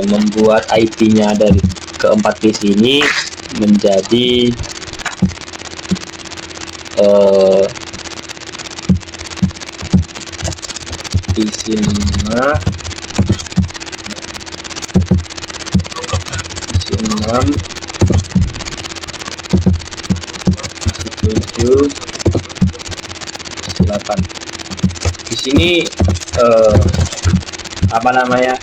membuat IP-nya dari keempat PC ini menjadi PC 5, PC 6, PC 7, PC 8. Di sini apa namanya,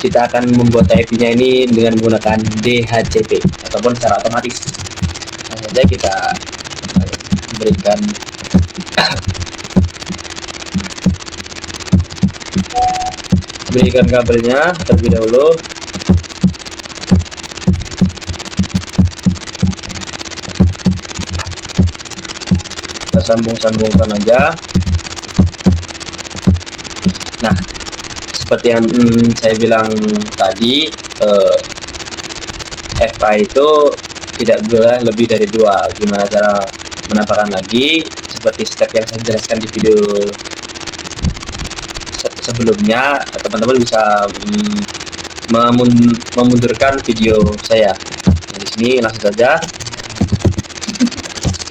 kita akan membuat IP-nya ini dengan menggunakan DHCP ataupun secara otomatis. Nah, saja kita berikan kabelnya terlebih dahulu. Kita sambungkan aja. Nah, seperti yang saya bilang tadi, FA itu tidak boleh lebih dari 2. Gimana cara menambahkan lagi? Seperti step yang saya jelaskan di video sebelumnya, teman-teman bisa memundurkan video saya. Nah, di sini langsung saja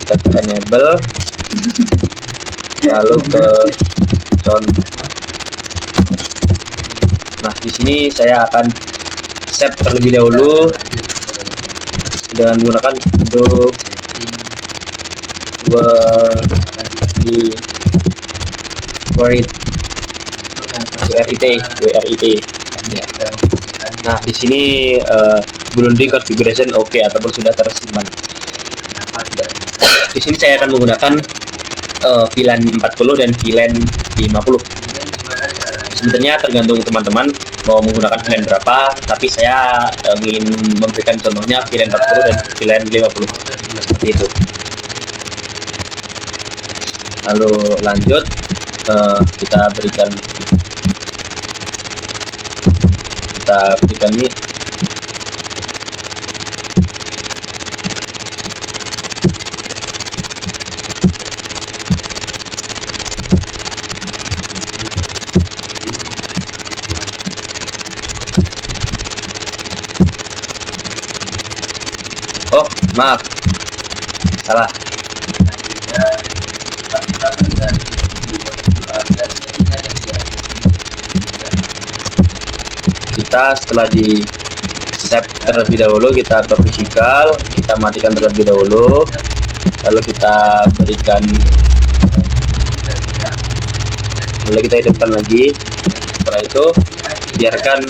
kita tekan enable, lalu ke sound. Nah, di sini saya akan save terlebih dahulu dengan menggunakan untuk WRIT. Nah, di sini bonding configuration oke ataupun sudah tersimpan. Di sini saya akan menggunakan VLAN 40 dan VLAN 50. Sebenarnya tergantung teman-teman mau menggunakan VLAN berapa, tapi saya ingin memberikan contohnya VLAN 40 dan VLAN 50 seperti itu. Lalu lanjut, kita berikan ini. Oh, maaf, salah. Kita setelah di save terlebih dahulu, kita ke physical, kita matikan terlebih dahulu, lalu kita berikan, lalu kita hidupkan lagi. Setelah itu biarkan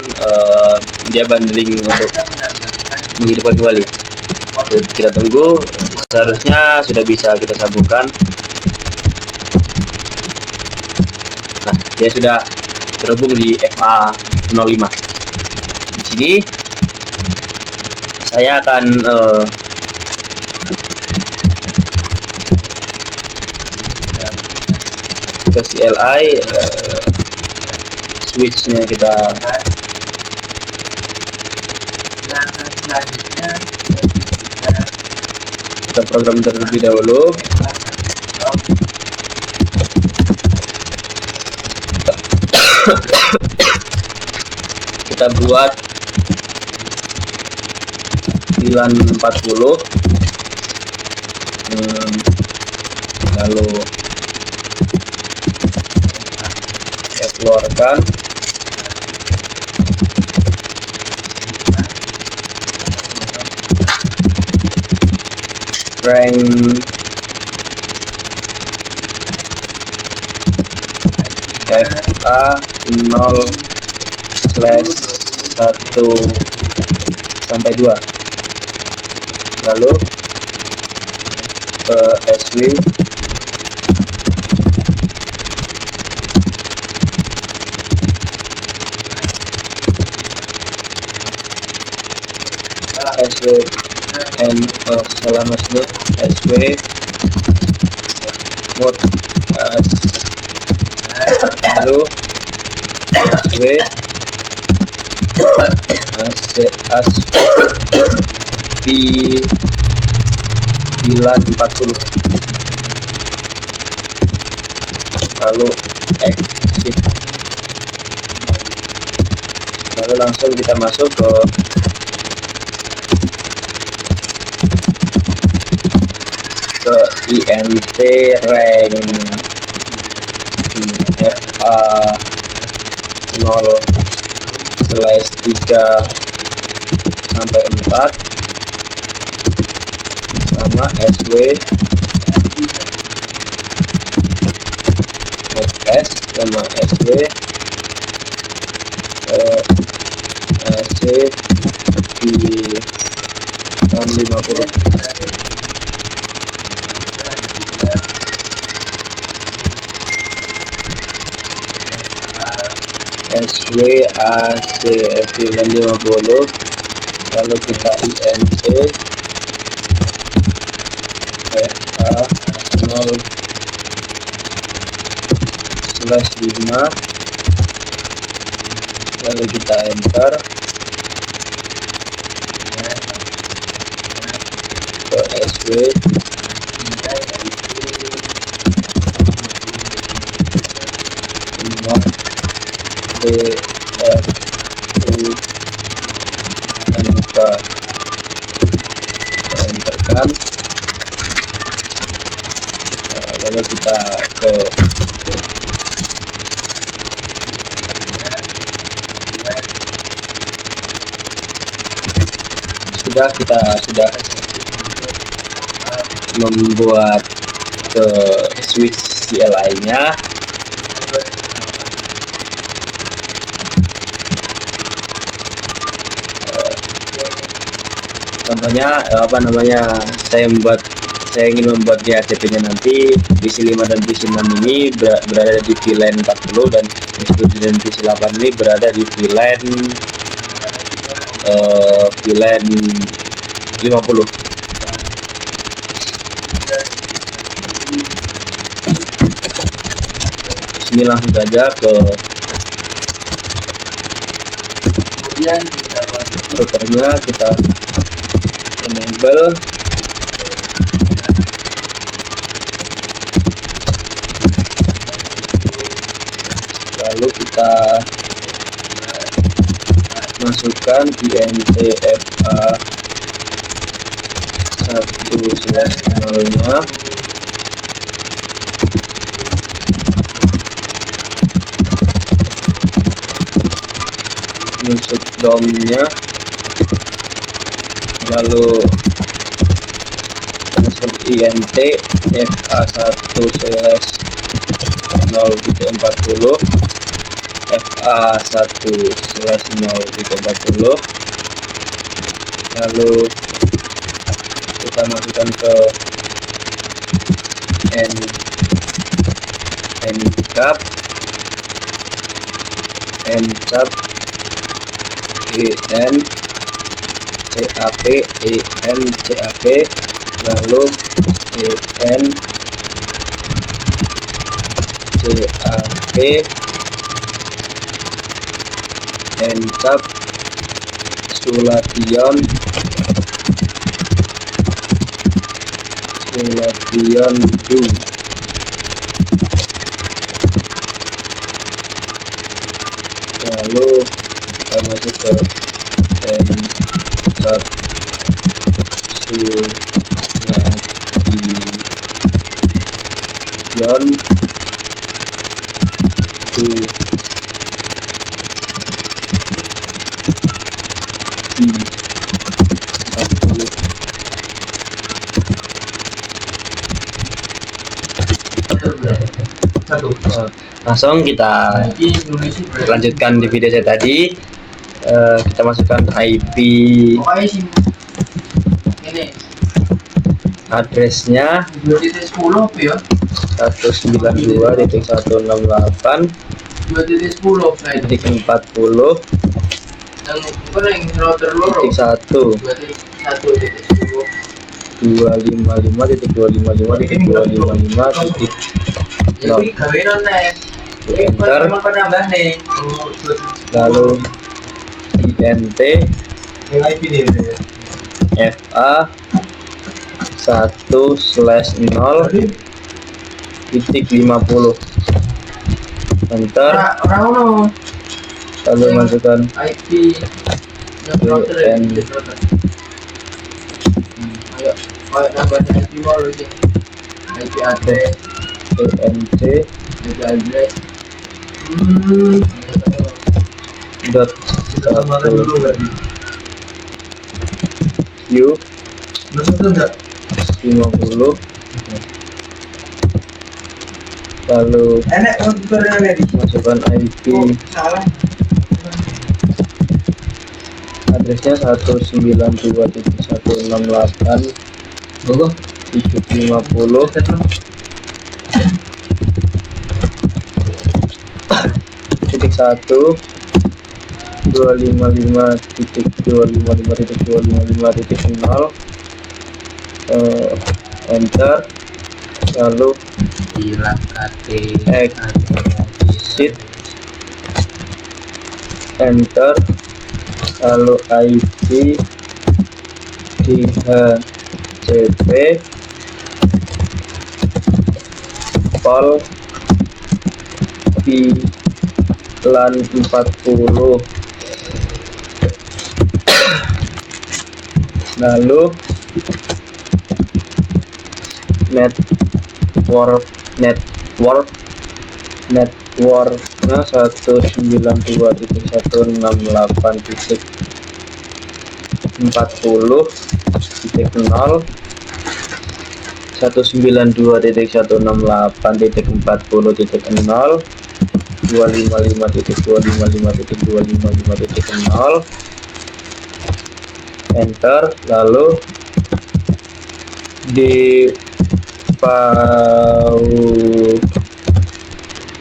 dia bundling untuk menghidupkan kembali. Kita tunggu, seharusnya sudah bisa kita sambungkan. Nah, dia sudah terhubung di FA05. Di sini saya akan ke CLI, switchnya kita program terlebih dahulu. Kita buat VLAN 40, lalu kita keluarkan. Rank FA0/1-2, lalu ke SW, and salah masuk SW mode lalu SW VLAN 40, lalu exit, lalu langsung kita masuk ke INT rank FA0/3-4 sama SW S sama SW AC di 50. SWAC VLAN 50, lalu kita INC FA0/5, lalu kita enter ke SW enterkan, lalu kita ke sudah membuat ke switch CLI nya. Contohnya saya ingin membuat DHCP nya nanti PC5 dan PC6 ini berada di VLAN 40 dan PC7 dan PC8 ini berada di VLAN 50. ini langsung saja ke Kemudian kita routernya, kita enable, lalu kita masukkan INTFA 1/0-nya, masuk DOM-nya, lalu masuk INTFA 1/0.40, FA 1/0.40, lalu kita masukkan ke ncap encap, lalu encap sulation do, lalu kita masuk ke encap sulation do satu. langsung kita lanjutkan di video saya tadi. Kita masukkan IP Pokoknya sih ini addressnya 2.10 apa ya? 192.168.40 2.10 yang yang router loro 1 255.255.255. jadi kawinan nih Enter. emang penambah nih Lalu INT Yang IP nih ya. FA 1/0.50. Enter. orang Lalu masukkan IP yang router ya router. Ayo nambahnya IP mau sih IP address ENT IP address dot Kita tambahkan dulu nggak di? Q Masuk enggak? 50. Lalu Enak komputernya nih. masukkan IP Salah. addressnya 192.168.50 titik 1 255.255.255.0. Enter, lalu hilang KT exit, enter, lalu IP DHCP pol LAN 40, lalu networknya 192.168.40.0 192.168.40.0 255.255.255.0. Enter, lalu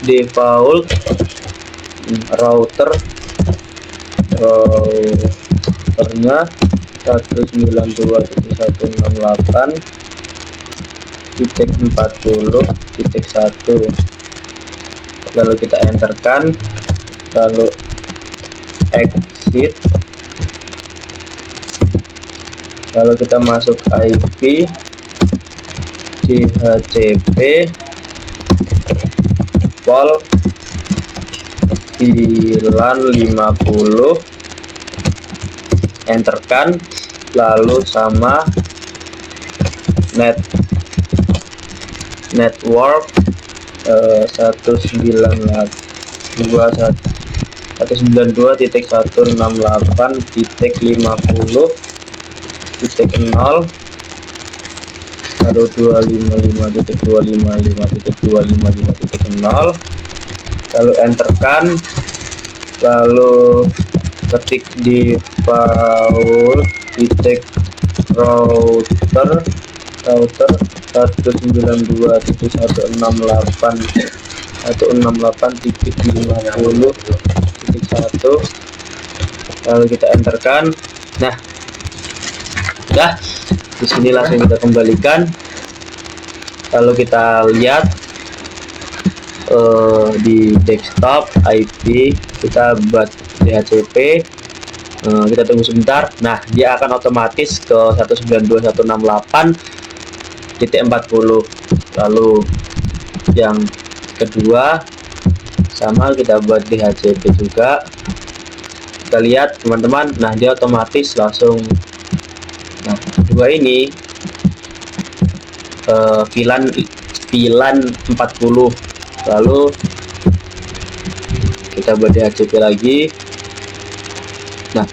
default routernya 192.168.40.1, lalu kita enterkan, lalu exit, lalu kita masuk IP DHCP pol 950, enterkan, lalu sama network 192.168.50.0 lalu 255.255.255.0, lalu enterkan, lalu ketik di router 192.168.168.50.1, lalu kita enterkan. Nah, udah. Di sini langsung kita kembalikan, lalu kita lihat di desktop IP kita buat DHCP. Kita tunggu sebentar. Nah, dia akan otomatis ke 192.168.40. lalu yang kedua sama kita buat DHCP juga. Kita lihat teman-teman, nah dia otomatis langsung. Nah, kedua ini VLAN 40, lalu kita buat DHCP lagi. Nah,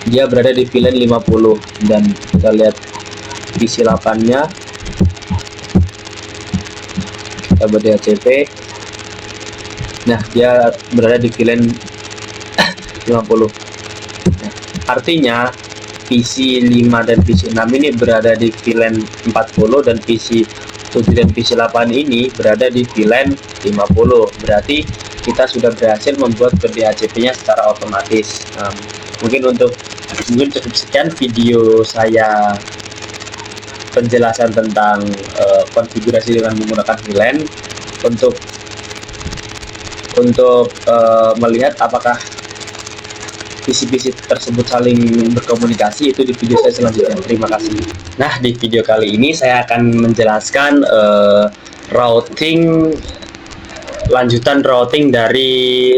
dia berada di VLAN 50 dan kita lihat PC 8 nya, kita buat DHCP. Nah, dia berada di VLAN 50. Nah, artinya PC 5 dan PC 6 ini berada di VLAN 40 dan PC 7 dan PC 8 ini berada di VLAN 50. Berarti kita sudah berhasil membuat ke DHCP nya secara otomatis. Mungkin cukup sekian video saya penjelasan tentang konfigurasi dengan menggunakan VLAN untuk melihat apakah PC-PC tersebut saling berkomunikasi. Itu di video saya selanjutnya. Terima kasih. Nah, di video kali ini saya akan menjelaskan lanjutan routing dari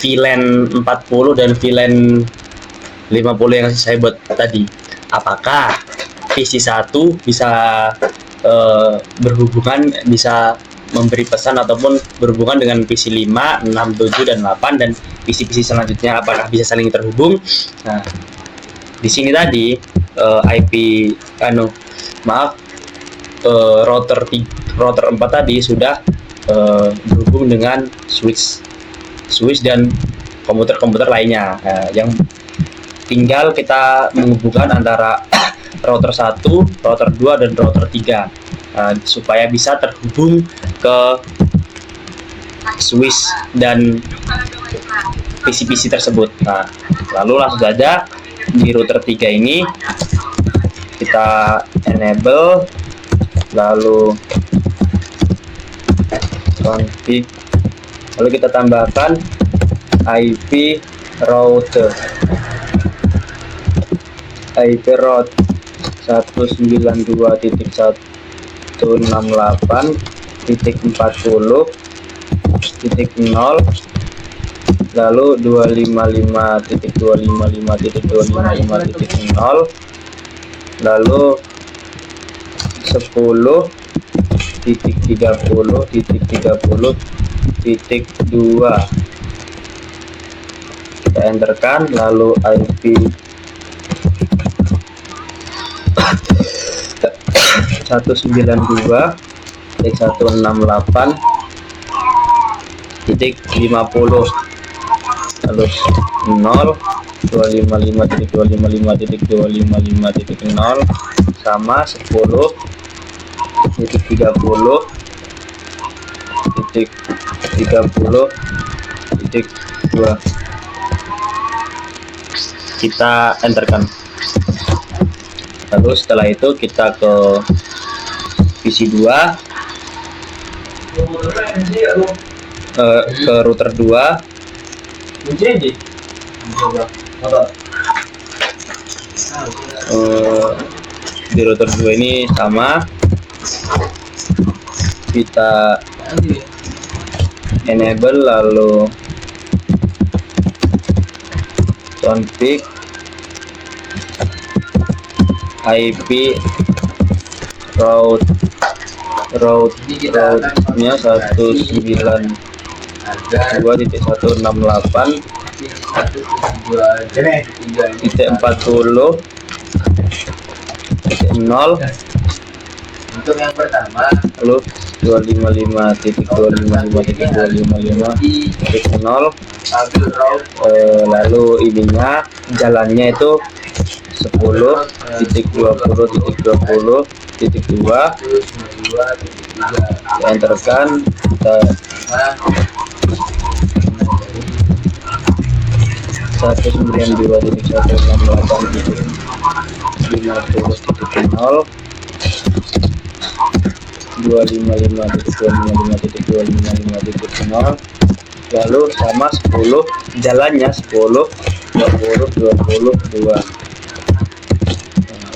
VLAN 40 dan VLAN 50 yang saya buat tadi. Apakah PC 1 bisa berhubungan, bisa memberi pesan ataupun berhubungan dengan PC 5, 6, 7 dan 8, dan PC-PC selanjutnya apakah bisa saling terhubung. Nah, di sini tadi router 4 tadi sudah berhubung dengan switch dan komputer lainnya. Yang tinggal kita menghubungkan antara router 1, router 2 dan router 3 supaya bisa terhubung ke switch dan PC-PC tersebut. Nah, lalu langsung saja di router 3 ini kita enable, lalu config, lalu kita tambahkan IP router 192.168.40.0, lalu 255.255.255.0, lalu 10.30.30.2. Kita enterkan, lalu IP 192.168.50, lalu 0, 255.255.255.0 sama 10.30.30.2. kita enterkan. Lalu setelah itu kita ke PC 2, ke router 2. Di router 2 ini sama, kita enable lalu config IP route-nya 192.168.40.0 Untuk yang pertama, lalu 255.255.255.0 ambil route lalu ininya jalannya itu 10.20.20.2 192.3. enterkan, kita 192.168.50.0 255.255.255.0 lalu sama 10 jalannya 10.20.22.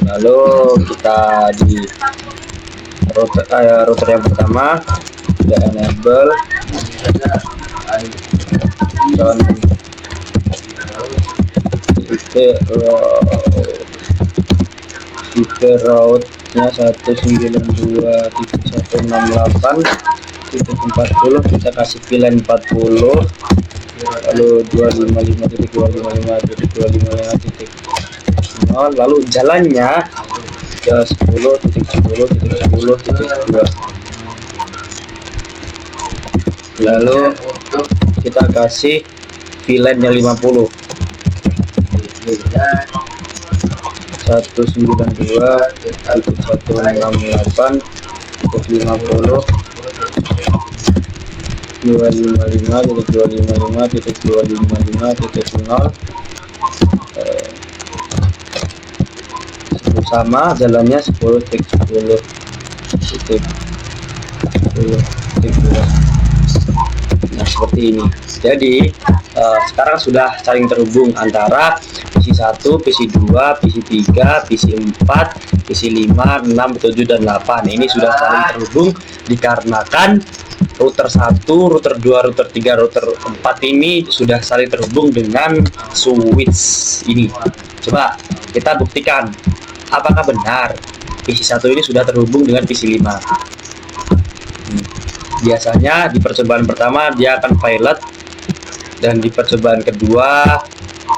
Lalu kita di router yang pertama sudah enable IP route-nya 192.168.40, kita kasih VLAN 40, lalu 255.255.255.0, lalu jalannya ke 10.10.10.2, lalu kita kasih VLAN nya 50, 192.168.50 255.255.255.0 sama jalannya 10.10.10.2. Nah seperti ini. Jadi sekarang sudah saling terhubung antara PC 1, PC 2, PC 3, PC 4, PC 5, 6, 7, dan 8. Ini sudah saling terhubung dikarenakan router 1, router 2, router 3, router 4 ini sudah saling terhubung dengan switch ini. Coba kita buktikan apakah benar PC 1 ini sudah terhubung dengan PC 5. Biasanya di percobaan pertama dia akan pilot, dan di percobaan kedua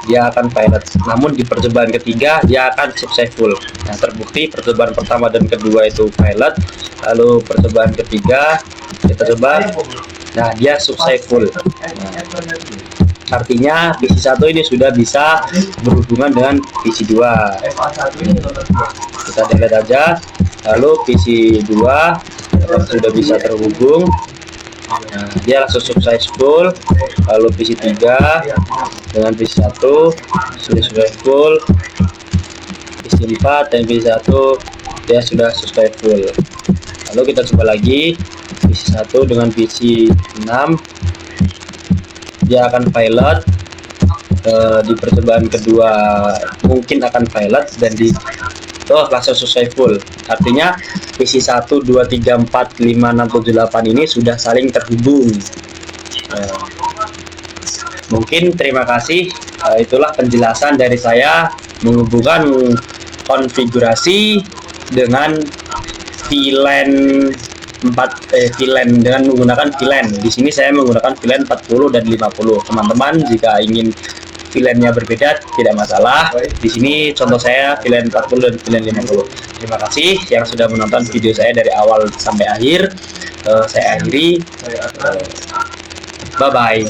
dia akan pilot, namun di percobaan ketiga dia akan successful. Nah terbukti percobaan pertama dan kedua itu pilot, lalu percobaan ketiga kita coba, nah dia successful. Nah, artinya PC 1 ini sudah bisa berhubungan dengan PC 2. Kita delete aja, lalu PC 2 sudah bisa terhubung. Nah, dia langsung successful. Lalu PC 3 dengan PC 1 sudah successful. PC 4 dan PC 1 dia sudah successful. Lalu kita coba lagi PC 1 dengan PC 6, dia akan pilot. Di percobaan kedua mungkin akan pilot, dan di langsung successful. Artinya PC 1, 2, 3, 4, 5, 6, 7, 8 ini sudah saling terhubung. Mungkin terima kasih. Itulah penjelasan dari saya menghubungkan konfigurasi dengan VLAN 4 VLAN dengan menggunakan VLAN. Di sini saya menggunakan VLAN 40 dan 50. Teman-teman jika ingin VLAN-nya berbeda tidak masalah. Di sini contoh saya VLAN 40 dan VLAN 50. Terima kasih yang sudah menonton video saya dari awal sampai akhir. Saya akhiri. Bye bye.